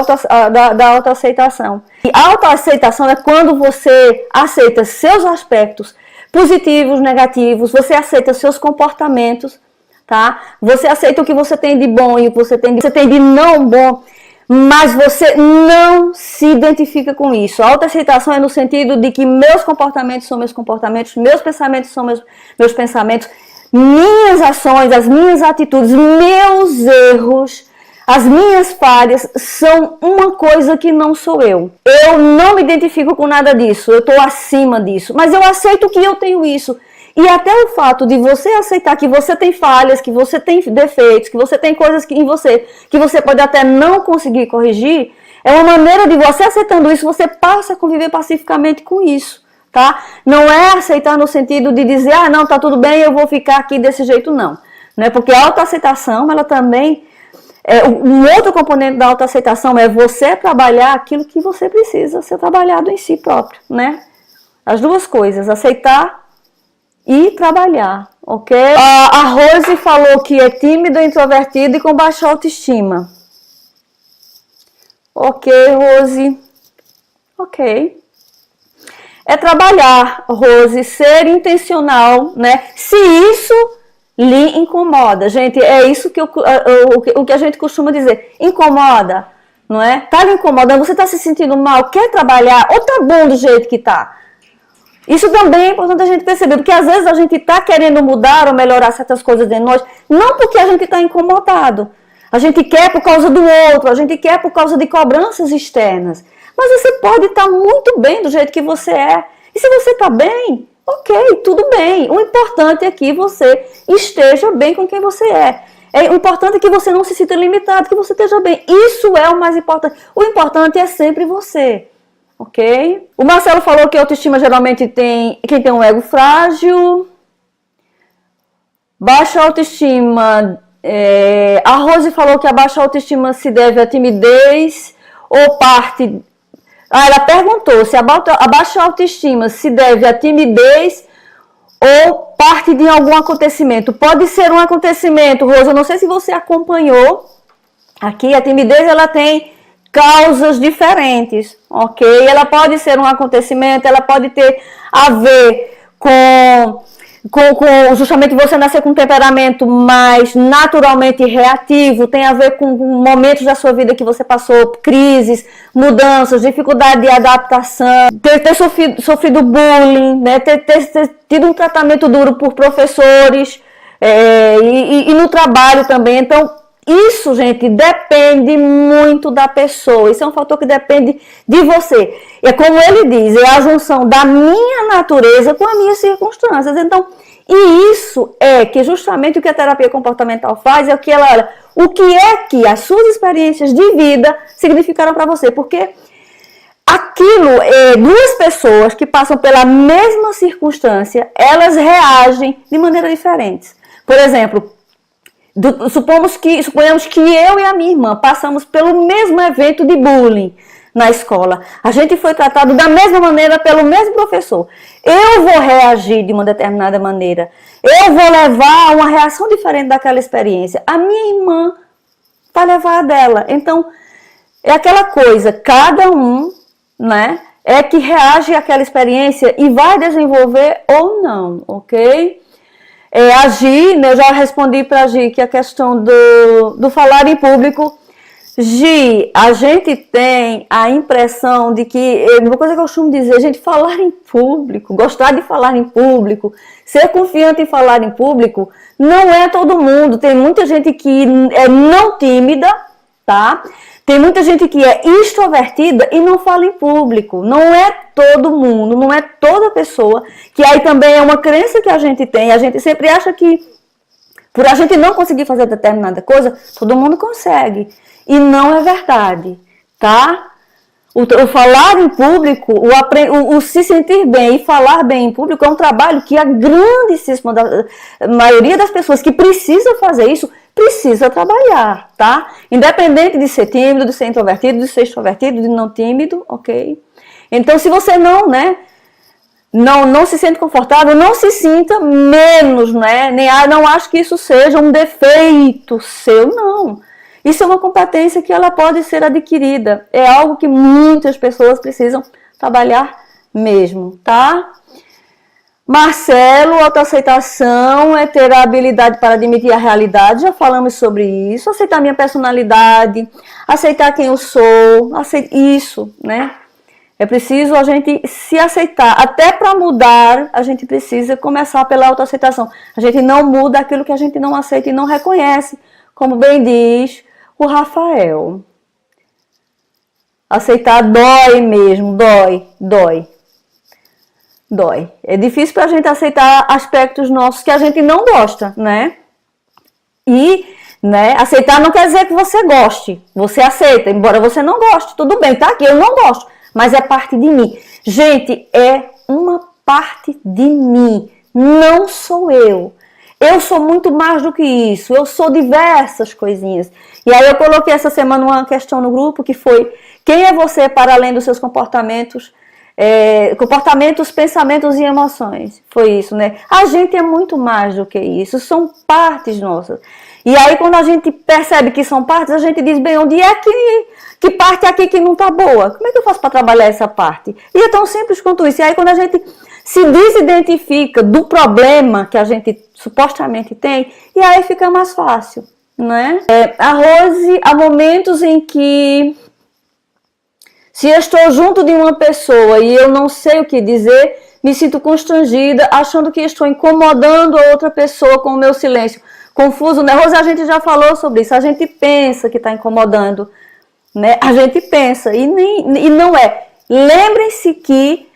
autoaceitação. E a autoaceitação é quando você aceita seus aspectos positivos, negativos, você aceita seus comportamentos, tá? Você aceita o que você tem de bom e o que você tem de não bom, mas você não se identifica com isso. A autoaceitação é no sentido de que meus comportamentos são meus comportamentos, meus pensamentos são meus pensamentos, minhas ações, as minhas atitudes, meus erros, as minhas falhas são uma coisa que não sou eu. Eu não me identifico com nada disso, eu estou acima disso, mas eu aceito que eu tenho isso. E até o fato de você aceitar que você tem falhas, que você tem defeitos, que você tem coisas em você que você pode até não conseguir corrigir, é uma maneira de você aceitando isso, você passa a conviver pacificamente com isso. Tá? Não é aceitar no sentido de dizer, não, tá tudo bem, eu vou ficar aqui desse jeito, não. Né? Porque a autoaceitação, ela também, um outro componente da autoaceitação é você trabalhar aquilo que você precisa ser trabalhado em si próprio, né? As duas coisas, aceitar e trabalhar, ok? A Rose falou que é tímida, introvertida e com baixa autoestima. Ok, Rose. Ok. É trabalhar, Rose, ser intencional, né? Se isso lhe incomoda, gente, é isso que o que a gente costuma dizer, incomoda, não é? Tá lhe incomodando, você tá se sentindo mal, quer trabalhar, ou tá bom do jeito que tá? Isso também é importante a gente perceber, porque às vezes a gente tá querendo mudar ou melhorar certas coisas de nós, não porque a gente tá incomodado, a gente quer por causa do outro, a gente quer por causa de cobranças externas. Mas você pode estar muito bem do jeito que você é. E se você está bem, ok, tudo bem. O importante é que você esteja bem com quem você é. O importante é que você não se sinta limitado, que você esteja bem. Isso é o mais importante. O importante é sempre você, ok? O Marcelo falou que a autoestima geralmente tem quem tem um ego frágil. Baixa autoestima. A Rose falou que a baixa autoestima se deve à timidez ou parte... ela perguntou se a baixa autoestima se deve à timidez ou parte de algum acontecimento. Pode ser um acontecimento, Rosa, eu não sei se você acompanhou. Aqui a timidez ela tem causas diferentes, ok? Ela pode ser um acontecimento, ela pode ter a ver com justamente você nascer com um temperamento mais naturalmente reativo, tem a ver com momentos da sua vida que você passou, crises, mudanças, dificuldade de adaptação, ter sofrido bullying, né? ter tido um tratamento duro por professores e no trabalho também. Então, isso, gente, depende muito da pessoa. Isso é um fator que depende de você. É como ele diz, é a junção da minha natureza com as minhas circunstâncias. Então, e isso é que justamente o que a terapia comportamental faz, é o que ela olha, o que é que as suas experiências de vida significaram para você. Porque aquilo, duas pessoas que passam pela mesma circunstância, elas reagem de maneira diferente. Por exemplo, suponhamos que eu e a minha irmã passamos pelo mesmo evento de bullying na escola. A gente foi tratado da mesma maneira pelo mesmo professor. Eu vou reagir de uma determinada maneira. Eu vou levar uma reação diferente daquela experiência. A minha irmã vai levar a dela. Então, é aquela coisa, cada um, né, é que reage àquela experiência e vai desenvolver ou não, ok? A Gi, né, eu já respondi para a Gi que a questão do falar em público, Gi, a gente tem a impressão de que, uma coisa que eu costumo dizer, a gente falar em público, gostar de falar em público, ser confiante em falar em público, não é todo mundo. Tem muita gente que é não tímida, tá? Tem muita gente que é extrovertida e não fala em público. Não é todo mundo, não é toda pessoa, que aí também é uma crença que a gente tem. A gente sempre acha que, por a gente não conseguir fazer determinada coisa, todo mundo consegue. E não é verdade, tá? O falar em público, o se sentir bem e falar bem em público é um trabalho que a grandíssima maioria das pessoas que precisam fazer isso, precisa trabalhar, tá? Independente de ser tímido, de ser introvertido, de ser extrovertido, de não tímido, ok? Então, se você não se sente confortável, não se sinta menos, né? Não acho que isso seja um defeito seu, não. Isso é uma competência que ela pode ser adquirida. É algo que muitas pessoas precisam trabalhar mesmo, tá? Marcelo, autoaceitação é ter a habilidade para admitir a realidade. Já falamos sobre isso. Aceitar minha personalidade, aceitar quem eu sou, isso, né? É preciso a gente se aceitar. Até para mudar, a gente precisa começar pela autoaceitação. A gente não muda aquilo que a gente não aceita e não reconhece, como bem diz o Rafael. Aceitar dói mesmo, dói. É difícil para a gente aceitar aspectos nossos que a gente não gosta, né? E, né, aceitar não quer dizer que você goste. Você aceita, embora você não goste, tudo bem, tá aqui, eu não gosto, mas é parte de mim. Gente, é uma parte de mim, não sou eu. Eu sou muito mais do que isso, eu sou diversas coisinhas. E aí eu coloquei essa semana uma questão no grupo que foi: quem é você para além dos seus comportamentos, pensamentos e emoções? Foi isso, né? A gente é muito mais do que isso, são partes nossas. E aí quando a gente percebe que são partes, a gente diz, bem, onde é que parte aqui que não tá boa? Como é que eu faço para trabalhar essa parte? E é tão simples quanto isso. E aí quando a gente se desidentifica do problema que a gente supostamente tem, e aí fica mais fácil, né? A Rose, há momentos em que, se eu estou junto de uma pessoa e eu não sei o que dizer, me sinto constrangida, achando que estou incomodando a outra pessoa com o meu silêncio. Confuso, né? Rose, a gente já falou sobre isso. A gente pensa que está incomodando, né? A gente pensa e não é. Lembrem-se que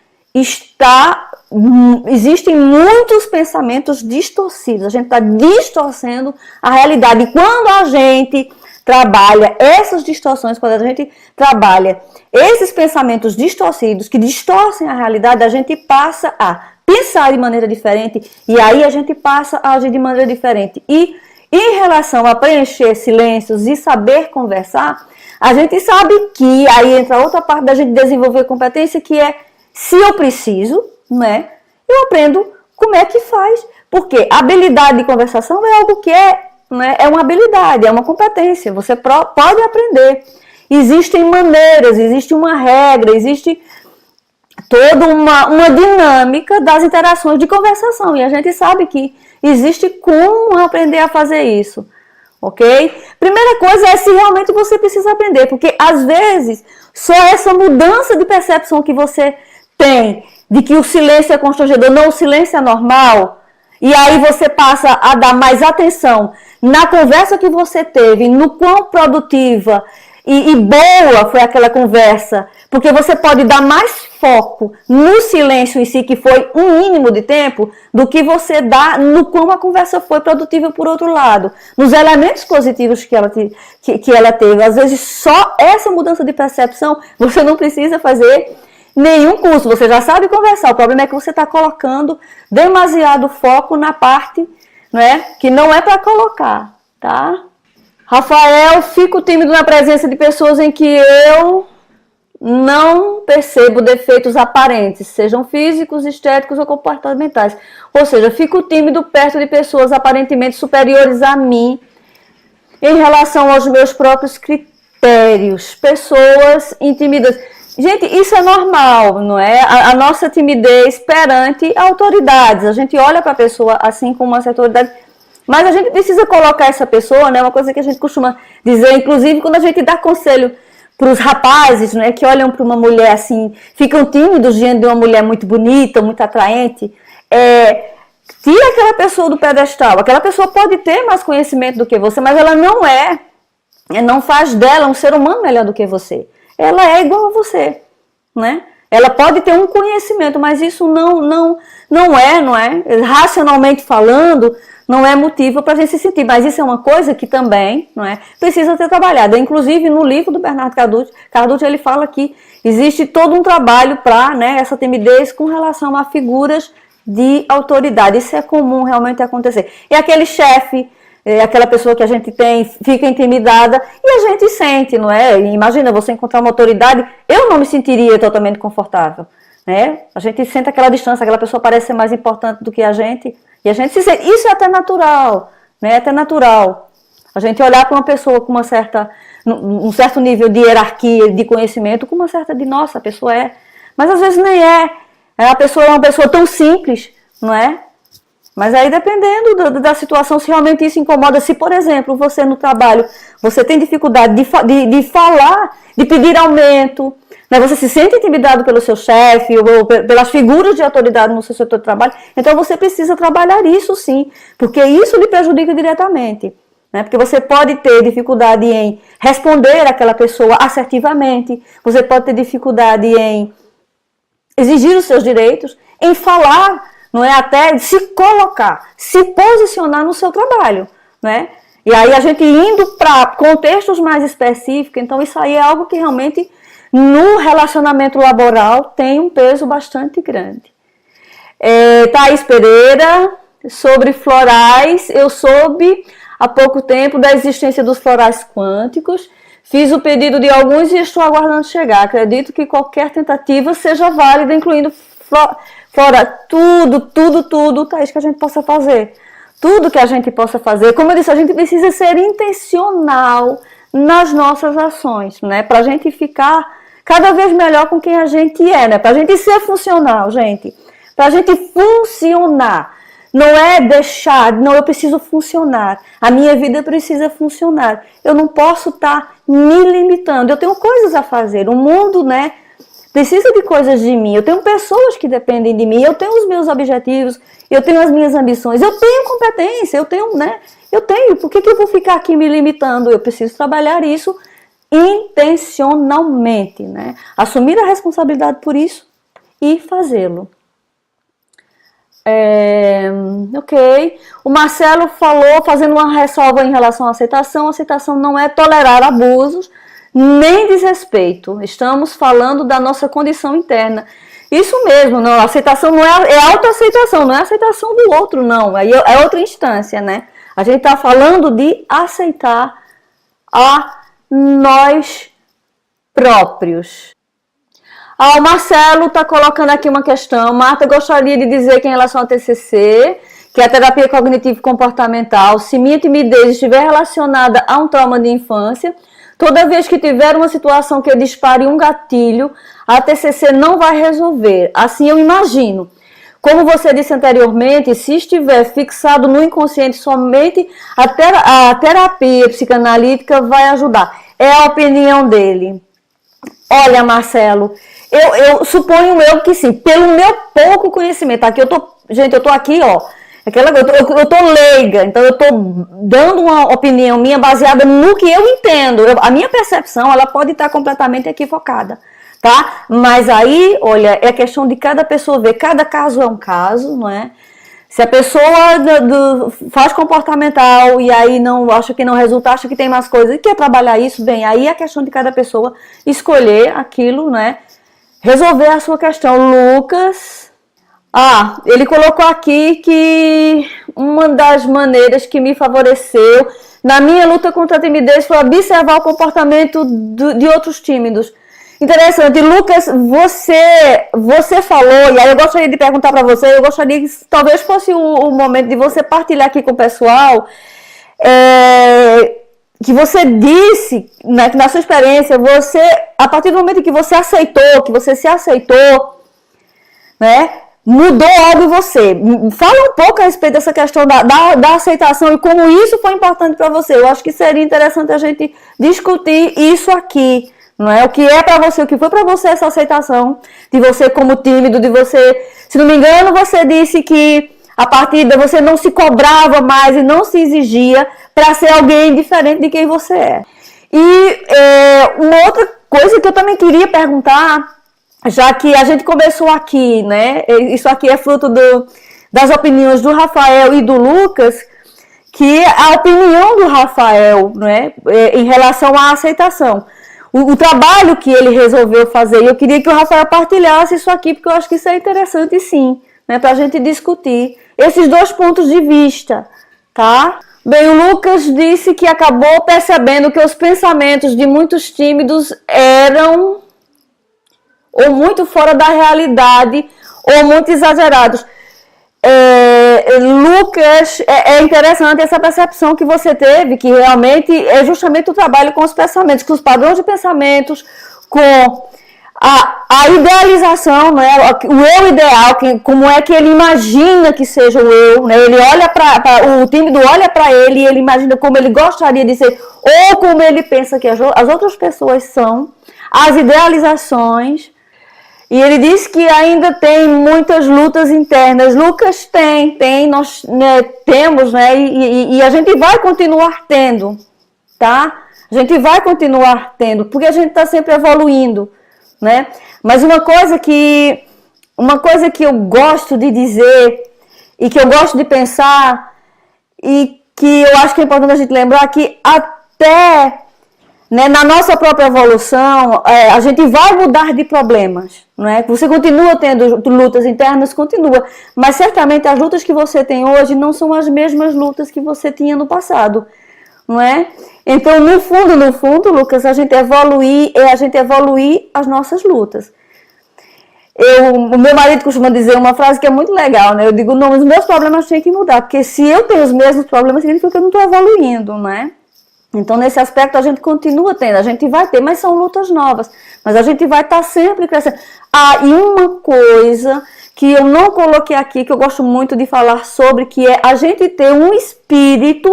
existem muitos pensamentos distorcidos. A gente está distorcendo a realidade. E quando a gente trabalha essas distorções, quando a gente trabalha esses pensamentos distorcidos que distorcem a realidade, a gente passa a pensar de maneira diferente e aí a gente passa a agir de maneira diferente. E em relação a preencher silêncios e saber conversar, a gente sabe que aí entra outra parte da gente desenvolver competência, que é, se eu preciso, né, eu aprendo como é que faz. Porque a habilidade de conversação é algo que é uma habilidade, é uma competência, você pode aprender. Existem maneiras, existe uma regra, existe toda uma dinâmica das interações de conversação. E a gente sabe que existe como aprender a fazer isso, ok? Primeira coisa é se realmente você precisa aprender, porque às vezes só essa mudança de percepção que você tem de que o silêncio é constrangedor, não, o silêncio é normal, e aí você passa a dar mais atenção na conversa que você teve, no quão produtiva e boa foi aquela conversa, porque você pode dar mais foco no silêncio em si, que foi um mínimo de tempo, do que você dá no quão a conversa foi produtiva por outro lado, nos elementos positivos que ela teve. Às vezes só essa mudança de percepção, você não precisa fazer nenhum curso, você já sabe conversar. O problema é que você está colocando demasiado foco na parte, né, que não é para colocar, tá? Rafael, fico tímido na presença de pessoas em que eu não percebo defeitos aparentes, sejam físicos, estéticos ou comportamentais. Ou seja, fico tímido perto de pessoas aparentemente superiores a mim em relação aos meus próprios critérios. Pessoas intimidadas. Gente, isso é normal, não é? A nossa timidez perante autoridades. A gente olha para a pessoa assim com uma certa autoridade Mas a gente precisa colocar essa pessoa, né? Uma coisa que a gente costuma dizer, inclusive quando a gente dá conselho para os rapazes, né, que olham para uma mulher assim, ficam tímidos diante de uma mulher muito bonita, muito atraente, tira aquela pessoa do pedestal. Aquela pessoa pode ter mais conhecimento do que você, mas ela não faz dela um ser humano melhor do que você. Ela é igual a você, né? Ela pode ter um conhecimento, mas isso não é, racionalmente falando, não é motivo para a gente se sentir. Mas isso é uma coisa que também, não é, precisa ser trabalhada. Inclusive, no livro do Bernardo Carducci, ele fala que existe todo um trabalho para, né, essa timidez com relação a figuras de autoridade. Isso é comum realmente acontecer. E aquele chefe, aquela pessoa que a gente tem, fica intimidada e a gente sente, não é? Imagina você encontrar uma autoridade, eu não me sentiria totalmente confortável, né? A gente sente aquela distância, aquela pessoa parece ser mais importante do que a gente e a gente se sente. Isso é até natural, né? É até natural. A gente olhar para uma pessoa com um certo nível de hierarquia, de conhecimento, com uma certa de, nossa, a pessoa é. Mas às vezes nem é. A pessoa é uma pessoa tão simples, não é? Mas aí dependendo da situação, se realmente isso incomoda, se por exemplo, você no trabalho, você tem dificuldade de falar, de pedir aumento, né? Você se sente intimidado pelo seu chefe ou pelas figuras de autoridade no seu setor de trabalho, então você precisa trabalhar isso sim, porque isso lhe prejudica diretamente. Né? Porque você pode ter dificuldade em responder àquela pessoa assertivamente, você pode ter dificuldade em exigir os seus direitos, em falar, não é, até se colocar, se posicionar no seu trabalho, né? E aí a gente indo para contextos mais específicos, então isso aí é algo que realmente no relacionamento laboral tem um peso bastante grande. Thaís Pereira, sobre florais, eu soube há pouco tempo da existência dos florais quânticos, fiz o pedido de alguns e estou aguardando chegar. Acredito que qualquer tentativa seja válida, incluindo tudo, Thaís, que a gente possa fazer. Tudo que a gente possa fazer. Como eu disse, a gente precisa ser intencional nas nossas ações, né? Para a gente ficar cada vez melhor com quem a gente é, né? Para a gente ser funcional, gente. Para a gente funcionar. Não é deixar, não, eu preciso funcionar. A minha vida precisa funcionar. Eu não posso estar me limitando. Eu tenho coisas a fazer. O mundo, né, precisa de coisas de mim. Eu tenho pessoas que dependem de mim. Eu tenho os meus objetivos. Eu tenho as minhas ambições. Eu tenho competência. Eu tenho, né? Eu tenho. Por que eu vou ficar aqui me limitando? Eu preciso trabalhar isso intencionalmente, né? Assumir a responsabilidade por isso e fazê-lo. Ok. O Marcelo falou, fazendo uma ressalva em relação à aceitação. A aceitação não é tolerar abusos nem desrespeito. Estamos falando da nossa condição interna. Isso mesmo, não, a aceitação não é autoaceitação, não é aceitação do outro, não. Aí é outra instância, né? A gente está falando de aceitar a nós próprios. O Marcelo está colocando aqui uma questão. Marta, gostaria de dizer que em relação ao TCC, que é a terapia cognitivo-comportamental, se minha timidez estiver relacionada a um trauma de infância, toda vez que tiver uma situação que dispare um gatilho, a TCC não vai resolver. Assim eu imagino. Como você disse anteriormente, se estiver fixado no inconsciente, somente a terapia psicanalítica vai ajudar. É a opinião dele. Olha, Marcelo, eu suponho que sim, pelo meu pouco conhecimento. Aqui eu tô aqui, ó. Eu tô leiga, então eu tô dando uma opinião minha baseada no que eu entendo. A minha percepção, ela pode estar completamente equivocada, tá? Mas aí, olha, é questão de cada pessoa ver. Cada caso é um caso, não é? Se a pessoa faz comportamental e aí não acha que não resulta, acha que tem mais coisas e quer trabalhar isso, bem, aí é questão de cada pessoa escolher aquilo, né? Resolver a sua questão. Lucas, ele colocou aqui que uma das maneiras que me favoreceu na minha luta contra a timidez foi observar o comportamento de outros tímidos. Interessante, Lucas, você falou, e aí eu gostaria de perguntar para você, eu gostaria que talvez fosse o momento de você partilhar aqui com o pessoal, que você disse, né, que na sua experiência, a partir do momento que você aceitou, que você se aceitou, né, mudou algo em você. Fala um pouco a respeito dessa questão da aceitação e como isso foi importante para você. Eu acho que seria interessante a gente discutir isso aqui, não é? O que é para você, o que foi para você essa aceitação de você como tímido, de você, se não me engano, você disse que a partir de você não se cobrava mais e não se exigia para ser alguém diferente de quem você é. E uma outra coisa que eu também queria perguntar, já que a gente começou aqui, né? Isso aqui é fruto das opiniões do Rafael e do Lucas, que a opinião do Rafael, né, em relação à aceitação. O trabalho que ele resolveu fazer, e eu queria que o Rafael partilhasse isso aqui, porque eu acho que isso é interessante sim, né, para a gente discutir esses dois pontos de vista, tá? Bem, o Lucas disse que acabou percebendo que os pensamentos de muitos tímidos eram ou muito fora da realidade, ou muito exagerados. Lucas, é interessante essa percepção que você teve, que realmente é justamente o trabalho com os pensamentos, com os padrões de pensamentos, com a idealização, né? O eu ideal, como é que ele imagina que seja o eu, né? Ele olha o tímido olha para ele e ele imagina como ele gostaria de ser, ou como ele pensa que as outras pessoas são, as idealizações. E ele diz que ainda tem muitas lutas internas. Lucas nós temos, né? E a gente vai continuar tendo, tá? A gente vai continuar tendo, porque a gente está sempre evoluindo, né? Mas uma coisa que eu gosto de dizer e que eu gosto de pensar e que eu acho que é importante a gente lembrar que até, né, na nossa própria evolução, a gente vai mudar de problemas, não é? Você continua tendo lutas internas, continua, mas certamente as lutas que você tem hoje não são as mesmas lutas que você tinha no passado, não é? Então, no fundo, Lucas, a gente evoluir as nossas lutas. O meu marido costuma dizer uma frase que é muito legal, né? Eu digo, não, os meus problemas têm que mudar, porque se eu tenho os mesmos problemas, significa que eu não estou evoluindo, não é? Então, nesse aspecto, a gente continua tendo, a gente vai ter, mas são lutas novas. Mas a gente vai estar sempre crescendo. E uma coisa que eu não coloquei aqui, que eu gosto muito de falar sobre, que é a gente ter um espírito,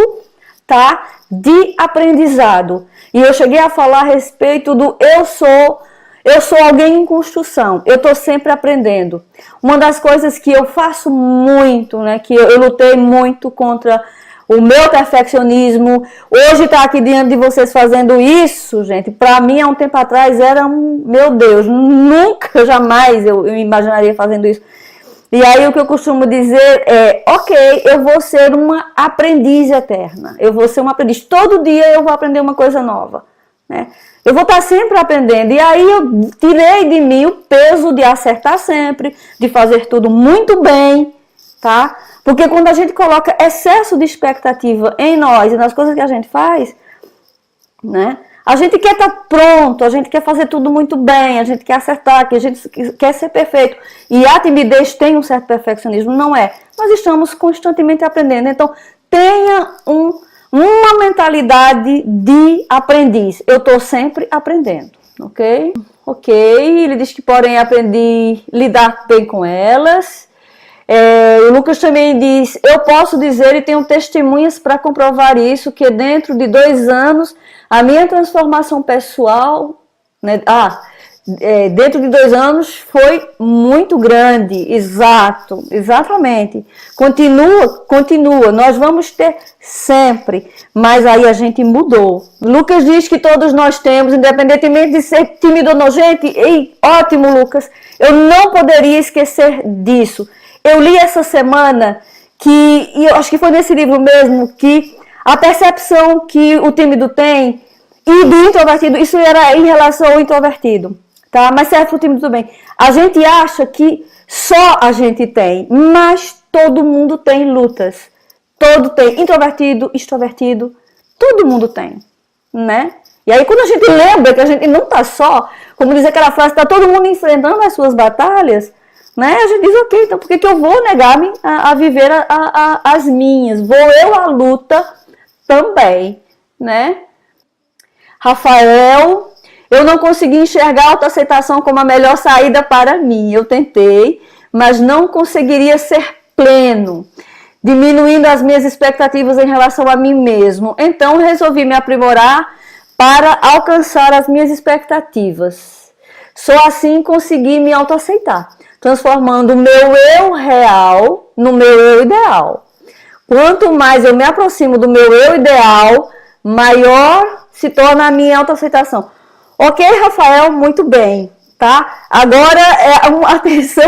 tá, de aprendizado. E eu cheguei a falar a respeito do eu sou alguém em construção, eu estou sempre aprendendo. Uma das coisas que eu faço muito, né, que eu lutei muito contra o meu perfeccionismo, hoje estar aqui diante de vocês fazendo isso, gente, para mim há um tempo atrás era meu Deus, nunca, jamais eu imaginaria fazendo isso. E aí o que eu costumo dizer é, ok, eu vou ser uma aprendiz eterna, eu vou ser uma aprendiz, todo dia eu vou aprender uma coisa nova, né? Eu vou estar sempre aprendendo, e aí eu tirei de mim o peso de acertar sempre, de fazer tudo muito bem, tá? Porque quando a gente coloca excesso de expectativa em nós e nas coisas que a gente faz, né? A gente quer estar pronto, a gente quer fazer tudo muito bem, a gente quer acertar, que a gente quer ser perfeito. E a timidez tem um certo perfeccionismo, não é? Nós estamos constantemente aprendendo. Então, tenha uma mentalidade de aprendiz. Eu estou sempre aprendendo, ok? Ok, ele diz que porém aprendi a lidar bem com elas. O Lucas também diz, eu posso dizer e tenho testemunhas para comprovar isso, que dentro de 2 anos, a minha transformação pessoal, né, dentro de 2 anos foi muito grande, exatamente. Continua, nós vamos ter sempre, mas aí a gente mudou. Lucas diz que todos nós temos, independentemente de ser tímido ou nojento, ótimo, Lucas, eu não poderia esquecer disso. Eu li essa semana, e eu acho que foi nesse livro mesmo, que a percepção que o tímido tem e do introvertido, isso era em relação ao introvertido, tá? Mas serve para o tímido também. A gente acha que só a gente tem, mas todo mundo tem lutas. Todo tem, introvertido, extrovertido, todo mundo tem, né? E aí quando a gente lembra que a gente não está só, como diz aquela frase, está todo mundo enfrentando as suas batalhas, né? A gente diz, ok, então por que eu vou negar-me a viver as minhas? Vou eu à luta também, né? Rafael, eu não consegui enxergar a autoaceitação como a melhor saída para mim. Eu tentei, mas não conseguiria ser pleno, diminuindo as minhas expectativas em relação a mim mesmo. Então, resolvi me aprimorar para alcançar as minhas expectativas. Só assim consegui me autoaceitar, transformando o meu eu real no meu eu ideal. Quanto mais eu me aproximo do meu eu ideal, maior se torna a minha autoaceitação. Ok, Rafael, muito bem, tá? Agora, atenção,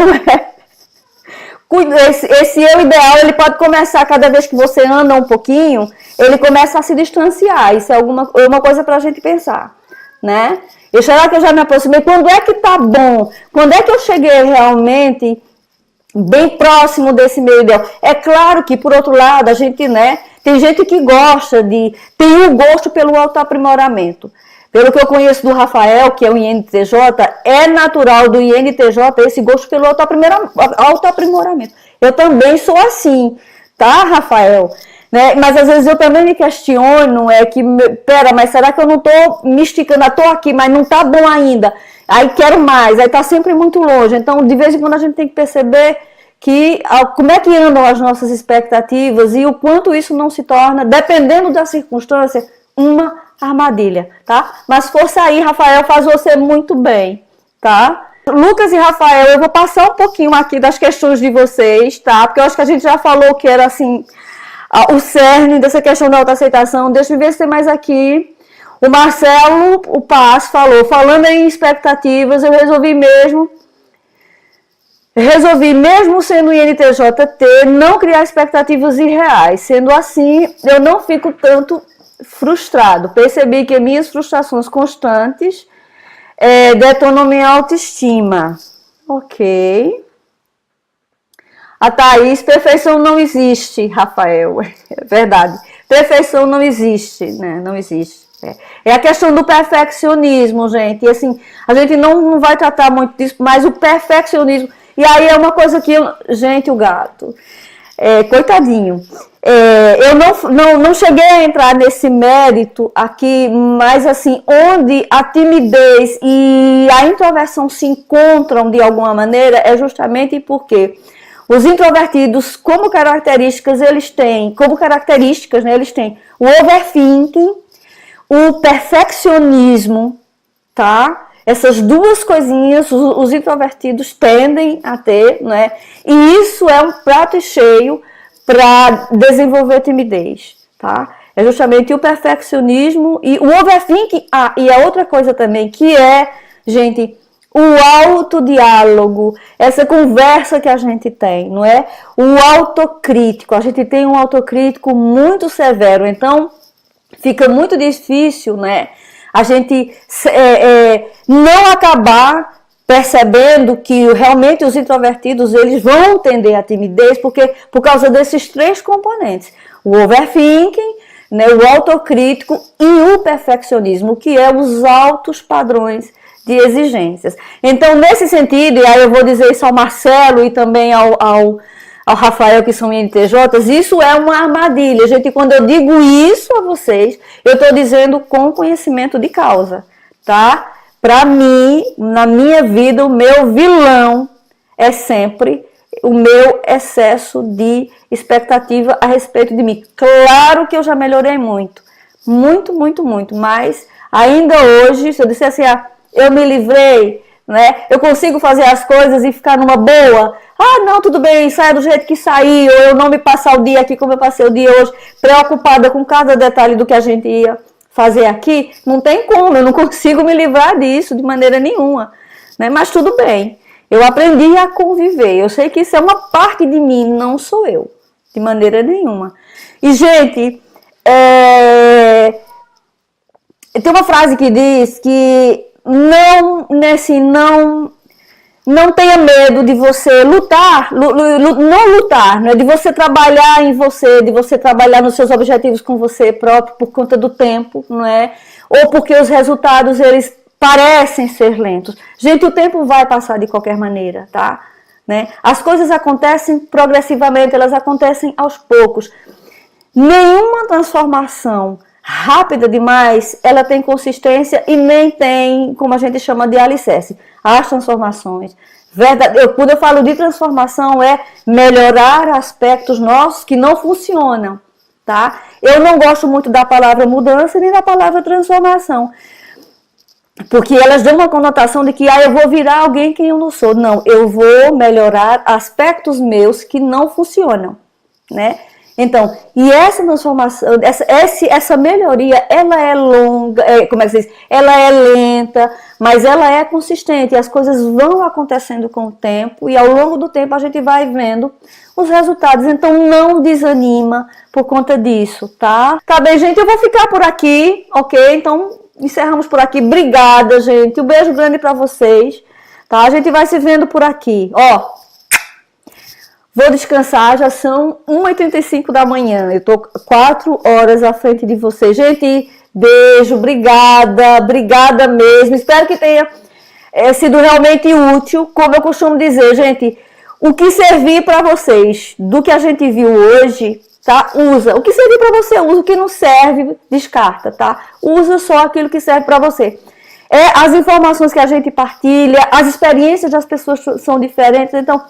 esse eu ideal, ele pode começar, cada vez que você anda um pouquinho, ele começa a se distanciar. Isso é uma coisa pra gente pensar, né? E será que eu já me aproximei? Quando é que tá bom? Quando é que eu cheguei realmente bem próximo desse meu ideal? É claro que, por outro lado, a gente, né, tem gente que tem o gosto pelo autoaprimoramento. Pelo que eu conheço do Rafael, que é o INTJ, é natural do INTJ esse gosto pelo autoaprimoramento. Eu também sou assim, tá, Rafael? Né? Mas às vezes eu também me questiono, mas será que eu não tô me esticando? Tô aqui, mas não tá bom ainda. Aí quero mais, aí tá sempre muito longe. Então, de vez em quando a gente tem que perceber como é que andam as nossas expectativas e o quanto isso não se torna, dependendo da circunstância, uma armadilha, tá? Mas força aí, Rafael, faz você muito bem, tá? Lucas e Rafael, eu vou passar um pouquinho aqui das questões de vocês, tá? Porque eu acho que a gente já falou que era, assim, o cerne dessa questão da autoaceitação. Deixa eu ver se tem mais aqui. O Marcelo, o Paz, falando em expectativas, eu resolvi mesmo sendo INTJ-T, não criar expectativas irreais. Sendo assim, eu não fico tanto frustrado. Percebi que minhas frustrações constantes detonam minha autoestima. Ok. A Thaís, perfeição não existe, Rafael. É verdade. Perfeição não existe, né? Não existe. É a questão do perfeccionismo, gente. E assim, a gente não vai tratar muito disso, mas o perfeccionismo. E aí é uma coisa que gente, o gato. Coitadinho. Eu não cheguei a entrar nesse mérito aqui, mas assim, onde a timidez e a introversão se encontram de alguma maneira é justamente porque os introvertidos, como características, eles têm o overthinking, o perfeccionismo, tá? Essas duas coisinhas os introvertidos tendem a ter, né? E isso é um prato cheio para desenvolver timidez, tá? É justamente o perfeccionismo e o overthinking. E a outra coisa também, que gente, o autodiálogo, essa conversa que a gente tem, não é? O autocrítico, a gente tem um autocrítico muito severo, então fica muito difícil, né? A gente não acabar percebendo que realmente os introvertidos eles vão tender à timidez por causa desses três componentes: o overthinking, né, o autocrítico e o perfeccionismo, que é os altos padrões de exigências. Então, nesse sentido, e aí eu vou dizer isso ao Marcelo e também ao Rafael, que são INTJs, isso é uma armadilha. Gente, quando eu digo isso a vocês, eu estou dizendo com conhecimento de causa, tá? Para mim, na minha vida, o meu vilão é sempre o meu excesso de expectativa a respeito de mim. Claro que eu já melhorei muito, muito, muito, muito, mas ainda hoje, se eu disser assim, eu me livrei, né? Eu consigo fazer as coisas e ficar numa boa. Não, tudo bem, saia do jeito que sair, ou eu não me passar o dia aqui como eu passei o dia hoje, preocupada com cada detalhe do que a gente ia fazer aqui. Não tem como, eu não consigo me livrar disso de maneira nenhuma, né? Mas tudo bem, eu aprendi a conviver. Eu sei que isso é uma parte de mim, não sou eu, de maneira nenhuma. E, gente, tem uma frase que diz que não tenha medo de você né? De você trabalhar em você, de você trabalhar nos seus objetivos com você próprio por conta do tempo, não é? Ou porque os resultados, eles parecem ser lentos. Gente, o tempo vai passar de qualquer maneira, tá? Né? As coisas acontecem progressivamente, elas acontecem aos poucos. Nenhuma transformação rápida demais, ela tem consistência e nem tem, como a gente chama de alicerce. As transformações Quando eu falo de transformação, é melhorar aspectos nossos que não funcionam, tá? Eu não gosto muito da palavra mudança nem da palavra transformação, porque elas dão uma conotação de que eu vou virar alguém quem eu não sou. Não, eu vou melhorar aspectos meus que não funcionam, né? Então, e essa transformação, essa melhoria, ela é longa, como é que se diz? Ela é lenta, mas ela é consistente. E as coisas vão acontecendo com o tempo e ao longo do tempo a gente vai vendo os resultados. Então, não desanima por conta disso, tá? Tá bem, gente? Eu vou ficar por aqui, ok? Então, encerramos por aqui. Obrigada, gente. Um beijo grande pra vocês, tá? A gente vai se vendo por aqui. Ó, vou descansar, já são 1h35 da manhã. Eu tô 4 horas à frente de vocês. Gente, beijo, obrigada mesmo. Espero que tenha sido realmente útil. Como eu costumo dizer, gente, o que servir para vocês do que a gente viu hoje, tá? Usa. O que servir para você, usa. O que não serve, descarta, tá? Usa só aquilo que serve para você. As informações que a gente partilha, as experiências das pessoas são diferentes, então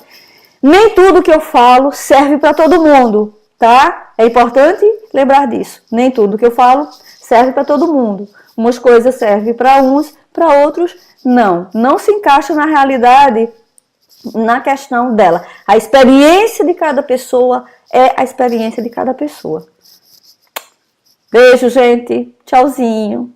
nem tudo que eu falo serve para todo mundo, tá? É importante lembrar disso. Nem tudo que eu falo serve para todo mundo. Umas coisas servem para uns, para outros não. Não se encaixa na realidade, na questão dela. A experiência de cada pessoa é a experiência de cada pessoa. Beijo, gente. Tchauzinho.